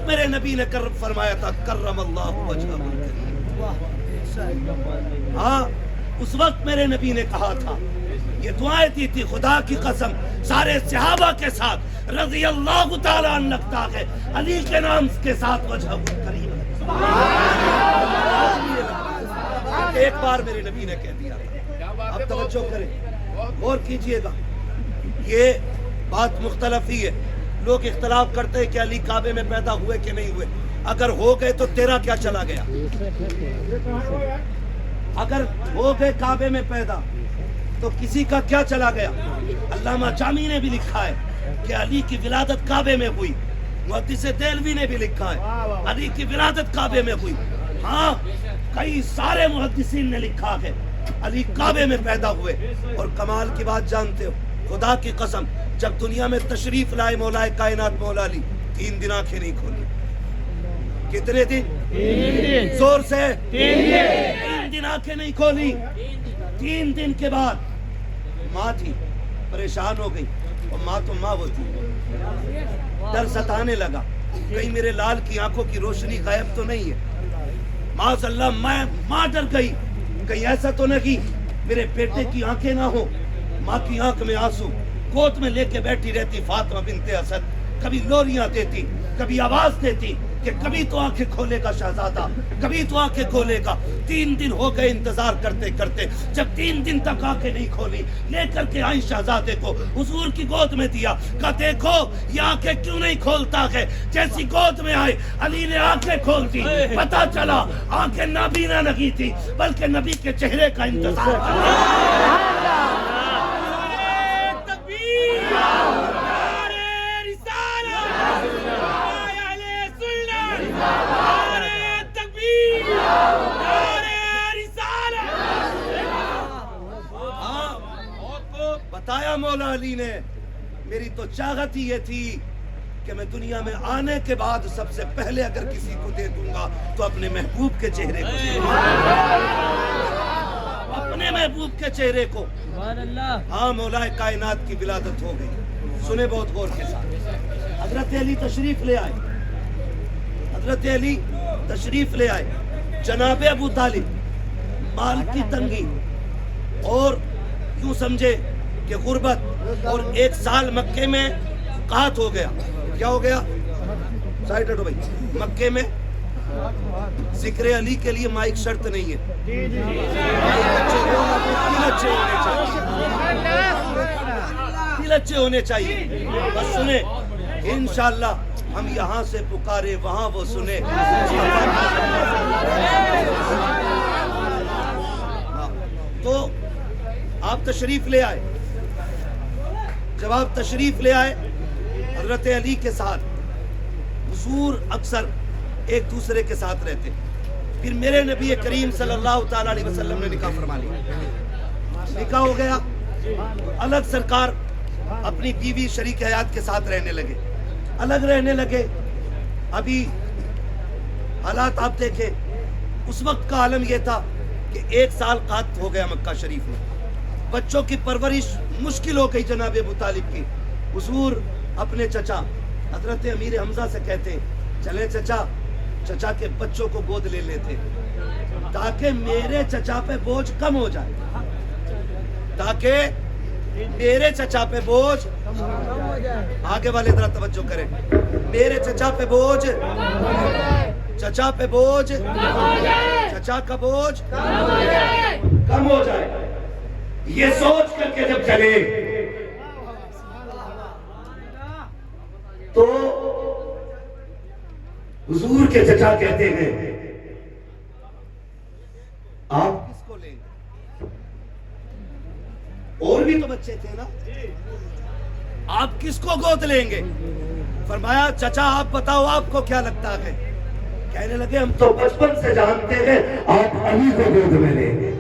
میرے نبی نے فرمایا تھا کرم اللہ وجہہ الکریم. ہاں اس وقت میرے نبی نے کہا تھا, یہ دعائیں دی تھی خدا کی قسم سارے صحابہ کے ساتھ رضی اللہ تعالیٰ عنہ لگتا ہے علی کے نام کے ساتھ وجہ الکریم. ایک بار میرے نبی نے کہہ دیا تھا. اب توجہ کریں, غور کیجئے گا, یہ بات مختلف ہی ہے. لوگ اختلاف کرتے ہیں کہ علی کعبے میں پیدا ہوئے کہ نہیں ہوئے. اگر ہو گئے تو تیرا کیا چلا گیا؟ اگر ہو گئے کعبے میں پیدا تو کسی کا کیا چلا گیا؟ علامہ جامی نے بھی لکھا ہے کہ علی کی ولادت کعبے میں ہوئی. محدث دہلوی نے بھی لکھا ہے علی کی ولادت کعبے میں ہوئی. ہاں کئی سارے محدثین نے لکھا ہے علی کعبے میں پیدا ہوئے. اور کمال کی بات جانتے ہو, خدا کی قسم جب دنیا میں تشریف لائے مولا کائنات مولا علی 3 دن آنکھیں نہیں کھولی. کتنے دن؟ زور سے 3 دن آنکھیں نہیں کھولی. 3 دن کے بعد ماں تھی پریشان ہو گئی, اور ماں تو ماں ہوتی, ڈر ستانے لگا کہیں میرے لال کی آنکھوں کی روشنی غائب تو نہیں ہے. معاذ اللہ ماں ڈر گئی کہیں ایسا تو نہیں میرے بیٹے کی آنکھیں نہ ہو. ماں کی آنکھ میں آنسو, گود میں لے کے بیٹھی رہتی فاطمہ بنت اسد. کبھی لوریاں دیتی, کبھی آواز دیتی کہ کبھی تو آنکھیں کھولے گا شہزادہ, کبھی تو آنکھیں کھولے گا. 3 دن ہو گئے انتظار کرتے کرتے. جب 3 دن تک آنکھیں نہیں کھولی, لے کر کے آئی شہزادے کو حضور کی گود میں دیا. کہا دیکھو یہ آنکھیں کیوں نہیں کھولتا ہے. جیسی گود میں آئے علی نے آنکھیں کھول دی. پتا چلا آنکھیں نابینا نہیں تھی بلکہ نبی کے چہرے کا انتظار کر رہی. بتایا مولا علی نے میری تو چاہت ہی یہ تھی کہ میں دنیا میں آنے کے بعد سب سے پہلے اگر کسی کو دے دوں گا تو اپنے محبوب کے چہرے کو, اپنے محبوب کے چہرے کو. ہاں مولا کائنات کی ولادت ہو گئی. سنے بہت غور کے ساتھ. حضرت علی تشریف لے آئے, حضرت علی تشریف لے آئے. جناب ابو طالب مال کی تنگی اور یوں سمجھے کہ غربت اور 1 سال مکے میں قحط ہو گیا. کیا ہو گیا؟ سائڈ ہٹو بھائی. مکے میں ذکر علی کے لیے مائک شرط نہیں ہے, دل اچھے ہونے چاہیے. بس سنیں انشاءاللہ ہم یہاں سے پکارے وہاں وہ سنے. تو آپ تشریف لے آئے. جب آپ تشریف لے آئے حضرت علی کے ساتھ, حضور اکثر ایک دوسرے کے ساتھ رہتے. پھر میرے نبی کریم صلی اللہ تعالیٰ علیہ وسلم نے نکاح فرما لیا. نکاح ہو گیا, الگ سرکار اپنی بیوی شریک حیات کے ساتھ رہنے لگے, الگ رہنے لگے. ابھی حالات آپ دیکھیں, اس وقت کا عالم یہ تھا کہ 1 سال قحط ہو گیا مکہ شریف میں. بچوں کی پرورش مشکل ہو گئی جناب ابو طالب کی. حضور اپنے چچا حضرت امیر حمزہ سے کہتے چلے چچا کے بچوں کو گود لے لیتے تاکہ میرے چچا پہ بوجھ کم ہو جائے, تاکہ میرے چچا پہ بوجھ. آگے والے ذرا توجہ کریں. میرے چچا پہ بوجھ, چچا پہ بوجھ, چچا کا بوجھ کم ہو جائے. یہ سوچ کر کے جب چلے تو حضور کے چچا کہتے ہیں آپ کس کو لیں گے؟ اور بھی تو بچے تھے نا, آپ کس کو گود لیں گے؟ فرمایا چچا آپ بتاؤ آپ کو کیا لگتا ہے. کہنے لگے ہم تو بچپن سے جانتے ہیں آپ علی کو گود میں لیں گے.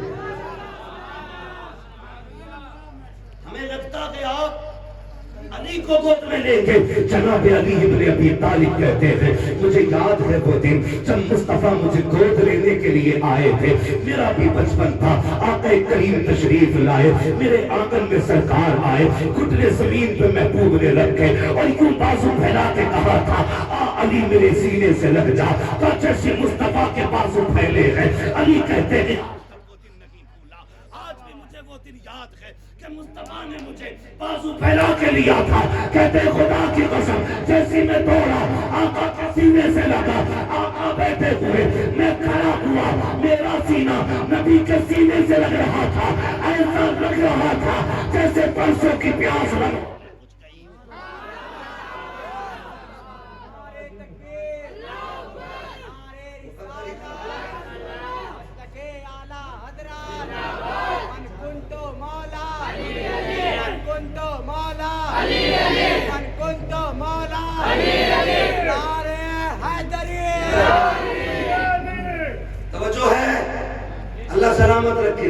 ہمیں لگتا ہے آپ علی کو گود میں لیں گے. جناب علی ابن ابی طالب کہتے ہیں مجھے یاد ہے وہ دن جب مصطفیٰ مجھے گود لینے کے لیے آئے تھے. میرا بھی بچپن تھا. آقا کریم تشریف لائے, میرے آنگن میں سرکار آئے, گھٹنے زمین پہ محبوب نے رکھے اور یوں بازو پھیلا کے کہا تھا علی میرے سینے سے لگ جا تو جیسے مصطفیٰ کے بازو پھیلے ہیں. علی کہتے ہیں وہ دن نہیں بھولا, آج بھی مجھے وہ دن یاد ہے کہ مصطفیٰ نے مجھے بازو پھیلا کے لیا تھا. کہتے خدا کی قسم جیسی میں دوڑا آقا کے سینے سے لگا, آقا بیٹھے ہوئے میں کھڑا ہوا, میرا سینہ نبی کے سینے سے لگ رہا تھا, ایسا لگ رہا تھا جیسے پرسوں کی پیاس لگ. توجہ ہے, اللہ سلامت رکھے.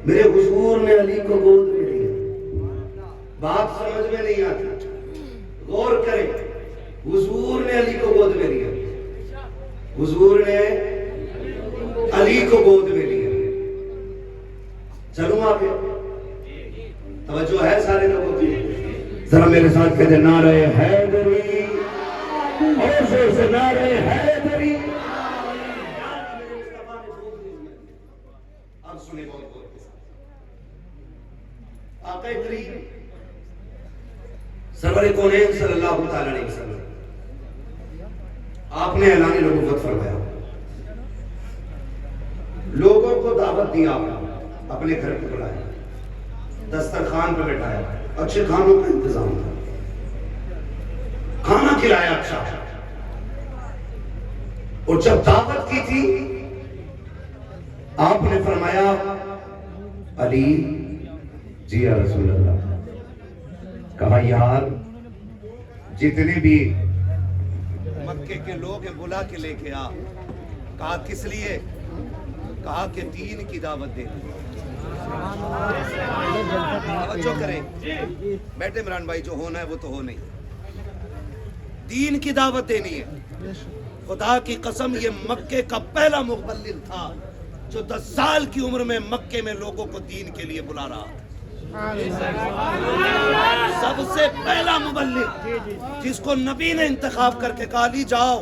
میرے حضور نے علی کو گود میں لیا. بات سمجھ میں نہیں آتی, غور کریں. حضور نے علی کو گود میں لیا, حضور نے علی کو گود میں لیا. چلوں آگے, توجہ ہے سارے لوگوں کی. ذرا میرے ساتھ کہتے نعرہ حیدری, اور زور سے نعرہ حیدری. اب سنیں بہت غور کے ساتھ. آقا کریم سرور کونین صلی اللہ تعالی علیہ وسلم آپ نے اعلان نبوت فرمایا, لوگوں کو دعوت دیا, اپنے گھر پہ بلایا, دسترخوان پہ بٹھایا, اچھے کھانوں کا انتظام تھا, کھانا کھلایا اچھا. اور جب دعوت کی تھی آپ نے فرمایا علی جی یا رسول اللہ. کہا یار جتنے بھی مکے کے لوگ ہیں بلا کے لے کے آ. کہا کس لیے؟ کہا کہ دین کی دعوت دے. توجہ کریں, بیٹھے عمران بھائی, جو ہونا ہے وہ تو ہو نہیں. دین کی دعوت دینی ہے. خدا کی قسم یہ مکے کا پہلا مبلغ تھا جو 10 سال کی عمر میں مکے میں لوگوں کو دین کے لیے بلا رہا تھا. سب سے پہلا مبلغ جس کو نبی نے انتخاب کر کے کہا لی جاؤ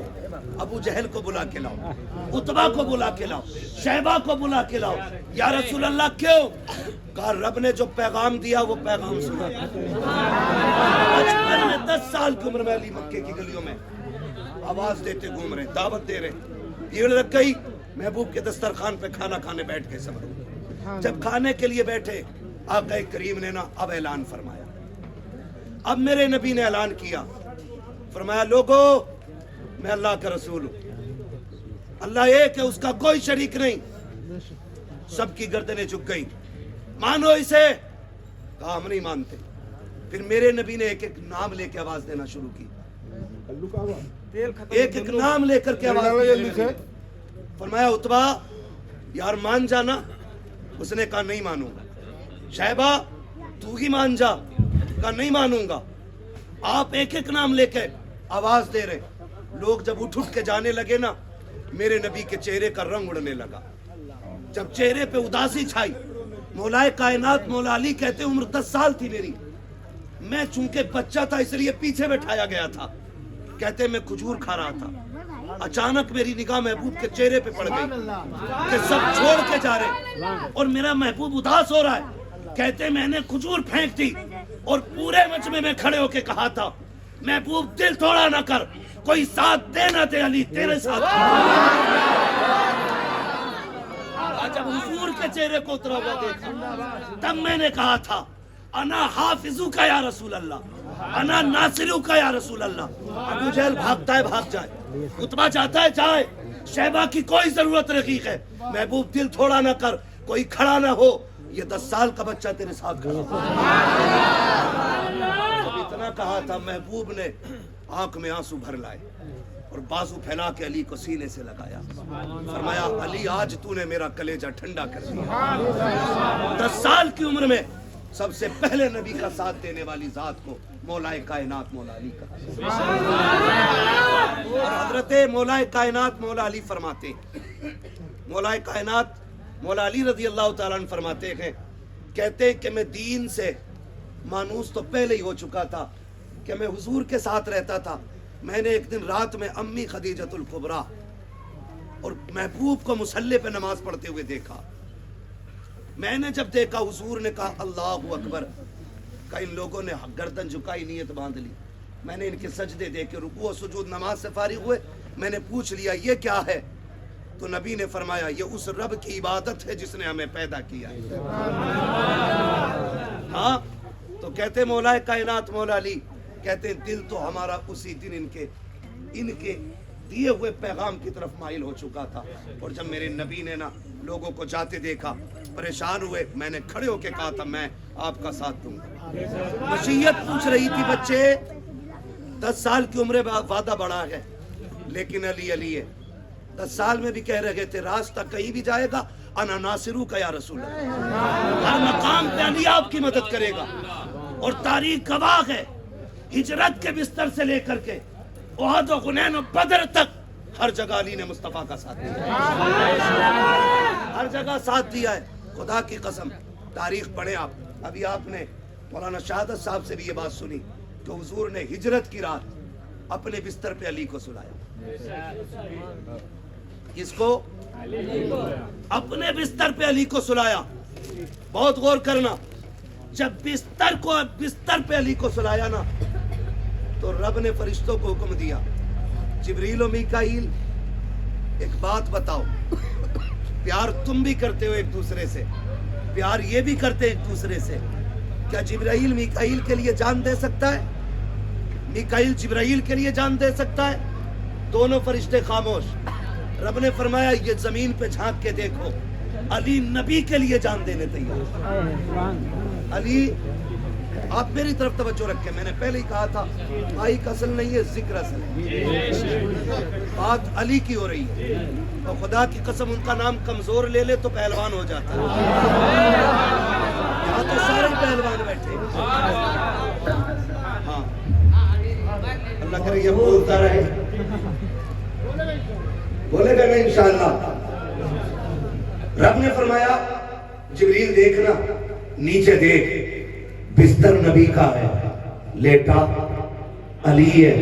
ابو جہل کو بلا کے لاؤ, عتبہ کو بلا کے لاؤ, شیبہ کو بلا کے لاؤ. یا رسول اللہ کیوں؟ کہا رب نے جو پیغام دیا وہ پیغام سنا. بچپن میں 10 سال کی عمر میں علی مکے کی گلیوں میں آواز دیتے گھوم رہے, دعوت دے رہے. بھیڑ لگ گئی, محبوب کے دسترخوان پہ کھانا کھانے بیٹھ گئے سب لوگ. جب کھانے کے لیے بیٹھے آقا کریم نے نا اب اعلان فرمایا. اب میرے نبی نے اعلان کیا, فرمایا لوگو میں اللہ کا رسول ہوں, اللہ ایک ہے, اس کا کوئی شریک نہیں. سب کی گردنیں جھک گئی, مانو اسے. کہا ہم نہیں مانتے. پھر میرے نبی نے ایک ایک نام لے کے آواز دینا شروع کی, ایک ایک نام لے کر کے آواز دی. فرمایا عتبہ یار مان جانا. اس نے کہا نہیں مانوں گا. شیبہ تو ہی مان جا. کہا نہیں مانوں گا. آپ ایک ایک نام لے کے آواز دے رہے. لوگ جب اٹھ کے جانے لگے نا, میرے نبی کے چہرے کا رنگ اڑنے لگا. جب چہرے پہ اداسی چھائی, مولائے کائنات مولا علی کہتے عمر 10 سال تھی میری, میں چونکہ بچہ تھا اس لیے پیچھے بٹھایا گیا تھا. کہتے میں کھجور کھا رہا تھا, اچانک میری نگاہ محبوب کے چہرے پہ پڑ گئی کہ سب چھوڑ کے جا رہے اور میرا محبوب اداس ہو رہا ہے. کہتے میں نے کھجور پھینک دی اور پورے مجمع میں کھڑے ہو کے کہا تھا محبوب دل تھوڑا نہ کر, کوئی ساتھ دے نہ دے علی تیرے ساتھ. جب حضور کے چہرے کو اترا ہوا دیکھا تب میں نے کہا تھا انا حافظو کا یا رسول اللہ, انا ناصرو کا یا رسول اللہ. ابو جہل بھاگتا ہے بھاگ جائے, عتبہ جاتا ہے جائے, شیبہ کی کوئی ضرورت رقیق ہے. محبوب دل تھوڑا نہ کر, کوئی کھڑا نہ ہو, یہ 10 سال کا بچہ تیرے ساتھ کھڑا. جب اتنا کہا تھا محبوب نے آنکھ میں آنسو بھر لائے اور بازو پھیلا کے علی کو سینے سے لگایا. فرمایا علی آج تو نے میرا کلیجہ ٹھنڈا کر دیا. 10 سال کی عمر میں سب سے پہلے نبی کا ساتھ دینے والی ذات کو مولائے کائنات مولا علی کہا. اور حضرت مولائے کائنات مولا علی فرماتے, مولائے کائنات مولا علی رضی اللہ تعالیٰ عنہ فرماتے ہیں, کہتے ہیں کہ میں دین سے مانوس تو پہلے ہی ہو چکا تھا کہ میں حضور کے ساتھ رہتا تھا, میں نے ایک دن رات میں امی خدیجۃ الکبریٰ اور محبوب کو مصلی پہ نماز پڑھتے ہوئے دیکھا. میں نے جب دیکھا حضور نے کہا اللہ اکبر، کہ ان لوگوں نے گردن جھکائی، نیت باندھ لی. میں نے ان کے سجدے دیکھے، رکوع و سجود، نماز سے فارغ ہوئے. میں نے پوچھ لیا یہ کیا ہے؟ تو نبی نے فرمایا یہ اس رب کی عبادت ہے جس نے ہمیں پیدا کیا ہے. ہاں تو کہتے مولا کائنات مولا علی، کہتے ہیں دل تو ہمارا اسی دن ان کے دیے ہوئے پیغام کی طرف مائل ہو چکا تھا. اور جب میرے نبی نے نا لوگوں کو جاتے دیکھا، پریشان ہوئے، میں نے کھڑے ہو کے کہا تھا میں آپ کا ساتھ دوں گا. مشیت پوچھ رہی تھی بچے 10 سال کی عمر وعدہ بڑا ہے لیکن علی علی ہے. 10 سال میں بھی کہہ رہے تھے راستہ کہیں بھی جائے گا انا ناصرو کا یا رسول اللہ، ہر مقام پہ علی آپ کی مدد کرے گا. اور تاریخ گواہ ہے، ہجرت کے بستر سے لے کر کے احد و حنین و بدر تک ہر جگہ علی نے مصطفیٰ کا ساتھ دیا، ہر جگہ ساتھ دیا ہے. خدا کی قسم تاریخ پڑھیں آپ. ابھی آپ نے مولانا شہادت صاحب سے بھی یہ بات سنی کہ حضور نے ہجرت کی رات اپنے بستر پہ علی کو سلایا. کس کو؟ اپنے بستر پہ علی کو سلایا. بہت غور کرنا، جب بستر پہ علی کو سلایا نا تو رب نے فرشتوں کو حکم دیا جبریل و میکائیل ایک بات بتاؤ، پیار تم بھی کرتے ہو ایک دوسرے سے، پیار یہ بھی کرتے ایک دوسرے سے، کیا جبرائیل میکائیل کے لیے جان دے سکتا ہے؟ میکائیل جبرائیل کے لیے جان دے سکتا ہے؟ دونوں فرشتے خاموش. رب نے فرمایا یہ زمین پہ جھانک کے دیکھو، علی نبی کے لیے جان دینے تیار. علی آپ میری طرف توجہ رکھیں، میں نے پہلے ہی کہا تھا مائک اصل نہیں ہے، ذکر اصل ہے. بات علی کی ہو رہی ہے اور خدا کی قسم ان کا نام کمزور لے لے تو پہلوان ہو جاتا ہے. یہاں تو سارے پہلوان بیٹھے. ہاں اللہ کرے یہ بولتا رہے، بولے گا نا انشاءاللہ. رب نے فرمایا جبریل دیکھنا، نیچے دیکھ بستر نبی کا ہے، لیٹا علی ہے.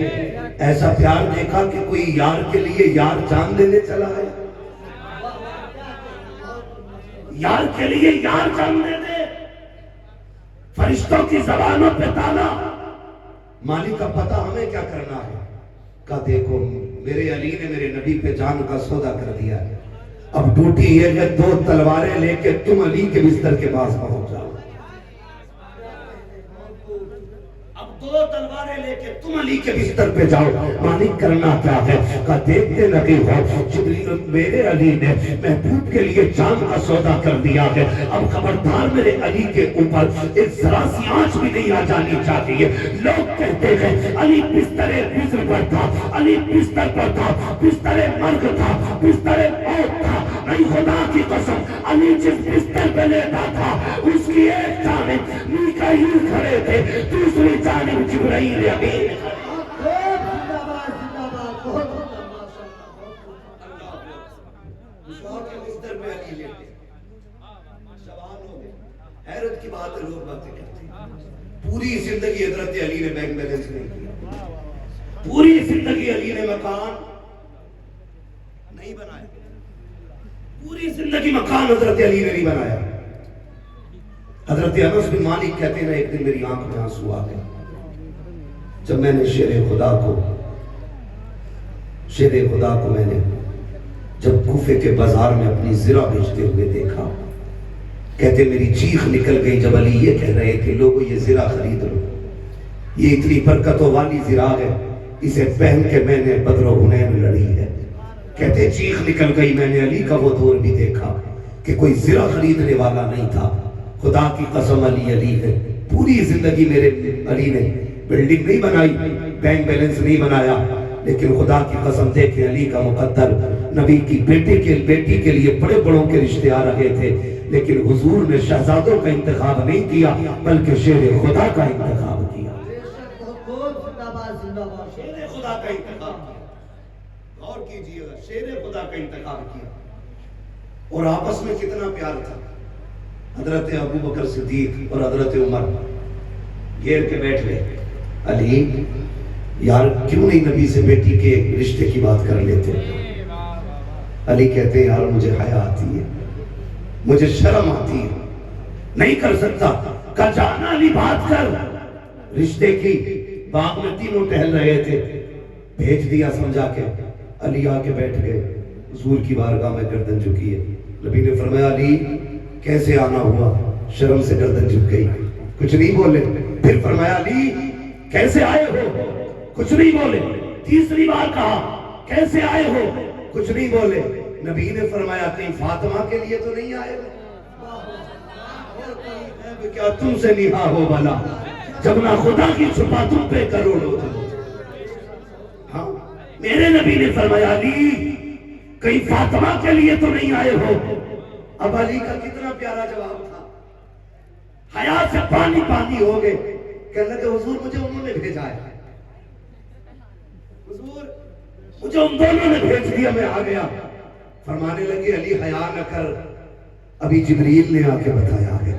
ایسا پیار دیکھا کہ کوئی یار کے لیے یار جان دینے چلا ہے. یار کے لیے یار جان دے دے. فرشتوں کی زبانوں پہ تانا، مالک کا پتہ ہمیں کیا کرنا ہے. کہا دیکھو میرے علی نے میرے نبی پہ جان کا سودا کر دیا ہے. اب ڈیوٹی یہ ہے 2 تلواریں لے کے تم علی کے بستر کے پاس پہنچ جاؤ. اب 2 تلواریں لے کے تم علی کے بستر پہ جاؤ. مالک کرنا کیا ہے؟ کہا دیکھتے لگے ہو جبریل میرے علی نے محبوب کے لیے جان کا سودا کر دیا ہے. اب خبردار میرے علی کے اوپر ایک ذرا سی آنچ بھی نہیں آ جانی چاہیے. لوگ کہتے ہیں علی بستر بزر پر تھا، علی بستر پر تھا، بستر مرگ تھا، بستر موت تھا. نہیں، خدا کی قسم علی جس بستر پہ لیٹا تھا اس کی ایک جانب میکائیل کھڑے تھے، دوسری جانب جبرائیل امین. حیرت کی بات ہے، لوگ باتیں کرتے ہیں. پوری زندگی حضرت علی نے بینک بیلنس نہیں کیا، پوری زندگی علی نے مکان نہیں بنایا، پوری زندگی مکان حضرت علی نے نہیں بنایا. حضرت انس بن مالک کہتے ہیں ایک دن میری آنکھ میں آنسو آ گئے جب میں نے شیر خدا کو میں نے جب کوفے کے بازار میں اپنی زرہ بیچتے ہوئے دیکھا. کہتے میری چیخ نکل گئی جب علی یہ کہہ رہے تھے لوگوں یہ زرہ خرید لو، یہ اتنی برکتوں والی زرہ ہے، اسے پہن کے میں نے بدر و حنین لڑی ہے. کہتے چیخ نکل گئی. میں نے علی کا وہ دور بھی دیکھا کہ کوئی زرہ خریدنے والا نہیں تھا. خدا کی قسم علی علی ہے. پوری زندگی میرے علی نے بلڈنگ نہیں بنائی، بینک بیلنس نہیں بنایا، لیکن خدا کی قسم دیکھیں علی کا مقدر نبی کی بیٹی کے لیے بڑے بڑوں کے رشتے آ رہے تھے، لیکن حضور نے شہزادوں کا انتخاب نہیں کیا بلکہ شیر خدا کا انتخاب کیا. شیر خدا کا انتخاب، غور کیجئے گا، شیر خدا کا انتخاب کیا. اور آپس میں کتنا پیار تھا. حضرت ابو بکر صدیق اور حضرت عمر گھیر کے بیٹھ گئے. علی یار کیوں نہیں نبی سے بیٹی کے رشتے کی بات کر لیتے؟ علی کہتے ہیں یار مجھے حیا آتی ہے، مجھے شرم آتی ہے، نہیں کر سکتا۔ کہا جانا علی بات کر رشتے کی۔ باغ میں تینوں ٹہل رہے تھے، بھیج دیا سمجھا کے۔ علی آ کے بیٹھ گئے، حضور کی بارگاہ میں گردن جھکی ہے۔ نبی نے فرمایا علی کیسے آنا ہوا؟ شرم سے گردن جھک گئی، کچھ نہیں بولے۔ پھر فرمایا علی کیسے آئے ہو؟ کچھ نہیں بولے۔ تیسری بار کہا کیسے آئے ہو؟ کچھ نہیں بولے۔ نبی نے فرمایا کہیں فاطمہ کے لیے تو نہیں آئے ہو؟ کیا تم سے نہا ہو بھلا، جب نہ خدا کی چھپا تم پہ کروڑوں دو۔ ہاں میرے نبی نے فرمایا علی کہیں فاطمہ کے لیے تو نہیں آئے ہو؟ اب علی کا کتنا پیارا جواب تھا، حیا سے پانی پانی ہو گئے۔ کہنے لگے حضور مجھے انہوں نے بھیجا ہے، حضور مجھے ان دونوں نے بھیج دیا، میں آ گیا۔ فرمانے لگے علی حیا نہ کر، ابھی جبریل نے آ کے بتایا ہے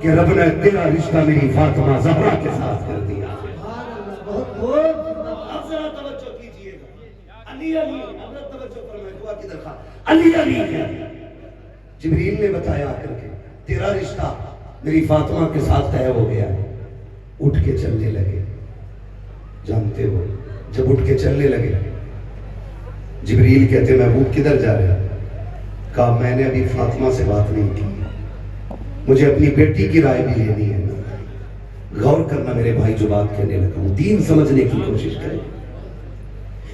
کہ رب نے تیرا رشتہ میری فاطمہ زہرا کے ساتھ کر دیا۔ اب ذرا توجہ کیجئے گا، علی علی حضرت توجہ فرمائے، دعا کی درخواست، علی علی ہے۔ جبریل نے بتایا کر کے تیرا رشتہ میری فاطمہ کے ساتھ طے ہو گیا ہے۔ اٹھ کے چلنے لگے۔ جانتے ہو جب اٹھ کے چلنے لگے جبریل کہتے محبوب کدھر جا رہے ہیں؟ کہا میں نے ابھی فاطمہ سے بات نہیں کی، مجھے اپنی بیٹی کی رائے بھی لینی ہے۔ غور کرنا میرے بھائی جو بات کہنے لگا ہوں، دین سمجھنے کی کوشش کریں۔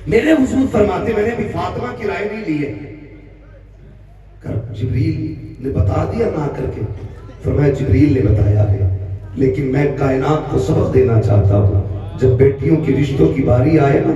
میرے حضور فرماتے میں نے ابھی فاطمہ کی رائے نہیں لی ہے۔ جبریل نے بتا دیا نہ کر کے؟ فرمایا جبریل نے بتایا ہے، لیکن میں کائنات کو سبق دینا چاہتا ہوں، جب بیٹیوں کی رشتوں کی باری آئے نا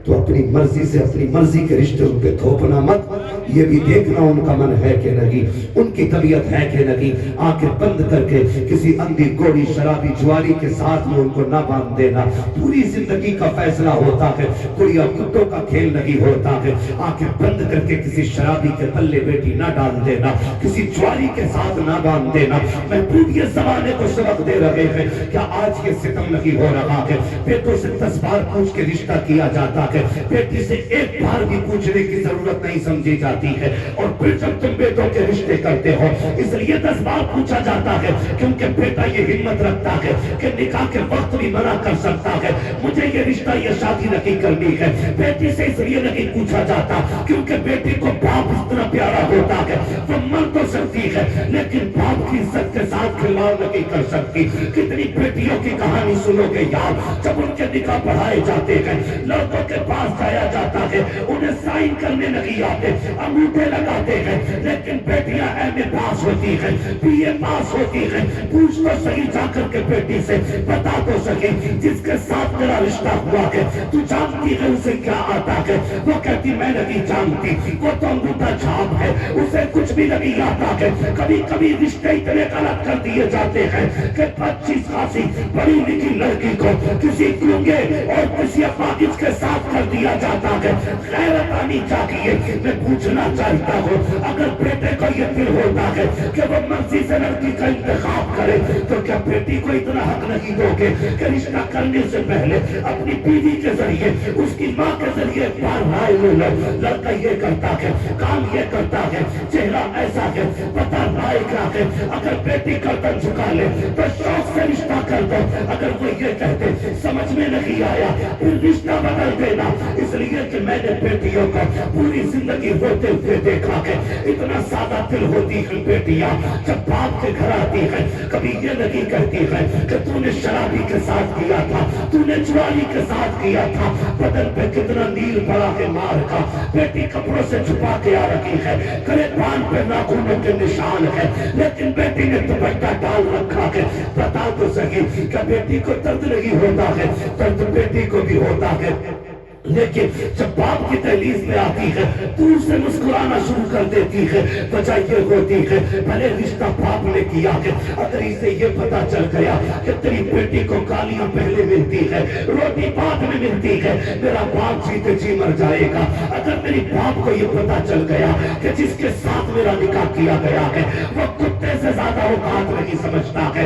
تو اپنی مرضی سے اپنی مرضی کے رشتے ان پہ تھوپنا مت، یہ بھی دیکھنا ان کا من ہے کہ نہیں، ان کی طبیعت ہے کہ نہیں۔ آنکھیں بند کر کے کسی اندھی گوڑی شرابی جواری کے ساتھ میں ان کو نہ باندھ دینا۔ پوری زندگی کا فیصلہ ہوتا ہے، گڑیا کتوں کا کھیل نہیں ہوتا ہے۔ آنکھیں بند کر کے کسی شرابی کے پلے بیٹی نہ ڈال دینا، کسی جواری کے ساتھ نہ باندھ دینا۔ محبوب یہ زمانے کو سبق دے رہے ہیں، کیا آج یہ ستم نہیں ہو رہا ہے؟ بیٹوں سے 10 بار پوچھ کے رشتہ کیا جاتا ہے، بیٹی سے ایک بار بھی پوچھنے کی ضرورت نہیں سمجھی جاتی ہے۔ اور پھر جب تم بیٹوں کے رشتے کرتے ہو اس لیے 10 بار پوچھا جاتا ہے، کیونکہ بیٹا یہ ہمت رکھتا ہے کہ نکاح کے وقت بھی منع کر سکتا ہے، مجھے یہ رشتہ یہ شادی نہیں کرنی ہے۔ بیٹی سے اس لیے نہیں پوچھا جاتا کیونکہ بیٹی کو باپ اتنا پیارا ہوتا ہے، وہ من تو سکتی ہے لیکن باپ کی عزت کے ساتھ کھلواڑ نہیں کر سکتی۔ کتنی بیٹیوں کی کہانی سنو گے یار، جب ان کے نکاح پڑھائے جاتے ہیں، لڑکوں کے پاس جایا جاتا ہے، انہیں سائن کرنے نہیں آتے، انگوٹھے لگاتے ہیں، لیکن بیٹیاں ایم اے پاس ہوتی ہیں، بی اے پاس ہوتی ہیں۔ پوچھ تو صحیح جا کر کے بیٹی سے، بتا تو صحیح جس کے ساتھ میرا رشتہ ہوا ہے تو جانتی ہے اسے کیا آتا ہے؟ وہ کہتی میں نہیں جانتی، وہ تو انگوٹھا چھاپ ہے، اسے کچھ بھی نہیں آتا ہے۔ کبھی کبھی رشتے اتنے غلط کر دیے جاتے ہیں کہ 25 خاصی بڑی لکھی لڑکی کو کسی گونگے اور کسی اپاہج کے ساتھ کر دیا جاتا ہے۔ غیرت آنی چاہیے۔ میں پوچھنا چاہتا ہوں اگر بیٹے کو یہ دل ہوتا ہے کہ وہ مرضی سے لڑکی کا انتخاب کرے تو کیا بیٹی کو اتنا حق نہیں دو گے کہ رشتہ کرنے سے پہلے اپنی بیوی کے ذریعے اس کی ماں کے ذریعے ایک بار رائے لے لو؟ لڑکا یہ کرتا ہے، کام یہ کرتا ہے، چہرہ ایسا ہے، پتہ رائے کیا ہے۔ اگر بیٹی گردن جھکا لے تو شوق سے رشتہ کر دو، اگر وہ یہ کہتے سمجھ میں نہیں آیا پھر رشتہ بدل دینا۔ اس لیے کہ میں نے بیٹیوں کو پوری زندگی ہوتے ہوئے دیکھا ہے، اتنا سادہ دل ہوتی ہیں بیٹیاں، جب باپ کے گھر آتی ہیں کبھی یہ نہیں کہتی ہے کہ تو نے شرابی کے ساتھ کیا تھا، تو نے جواری کے ساتھ کیا تھا۔ بدن پہ کتنا نیل پڑا ہے مار کا، بیٹی کپڑوں سے چھپا کے آ رکھی ہے، گلے پان پہ ناخنوں کے نشان ہے، لیکن بیٹی نے دوپٹہ ڈال رکھا ہے۔ بتا تو صحیح کہ بیٹی کو درد نہیں ہوتا ہے؟ درد بیٹی کو بھی ہوتا ہے، لیکن جب باپ کی دہلیز میں آتی ہے دور سے مسکرانا شروع کر دیتی ہے۔ وجہ یہ ہوتی ہے بھلے رشتہ باپ نے کیا ہے، اگر اسے یہ پتا چل گیا کہ تیری بیٹی کو گالیاں پہلے ملتی ہے، روٹی بعد میں ملتی ہے، میرا باپ جیتے جی مر جائے گا۔ اگر میری باپ کو یہ پتا چل گیا کہ جس کے ساتھ میرا نکاح کیا گیا ہے وہ کتے سے زیادہ اوقات نہیں سمجھتا ہے،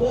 2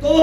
2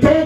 2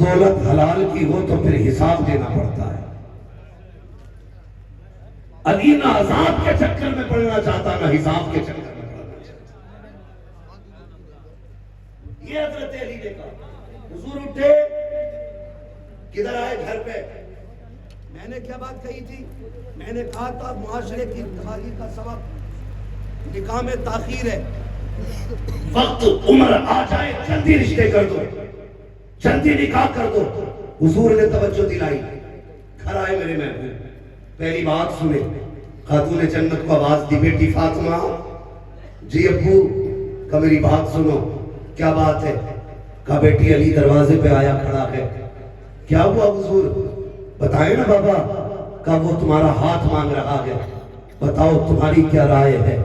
دولت حلال کی ہو تو پھر حساب دینا پڑتا ہے. علی نہ عذاب کے چکر میں پڑنا چاہتا نہ حساب کے چکر میں پڑنا چاہتا. یہ حضرت علی نے کہا. حضور اٹھے, کدھر آئے؟ گھر پہ. میں نے کیا بات کہی تھی؟ میں نے کہا تھا معاشرے کی تباہی کا سبب نکاح میں تاخیر ہے. وقت عمر آ جائے جلدی رشتے کر دو, جلدی نکاح کر دو. حضور نے توجہ دلائی. گھر آئے میرے محبوب, پہلی بات سنے. خاتون جنت کو آواز دی, بیٹی فاطمہ. جی ابو. کہا میری بات سنو. کیا بات ہے؟ کہا بیٹی علی دروازے پہ آیا کھڑا ہے. کیا ہوا حضور؟ بتائیں نا بابا. کہا وہ تمہارا ہاتھ مانگ رہا ہے, بتاؤ تمہاری کیا رائے ہے؟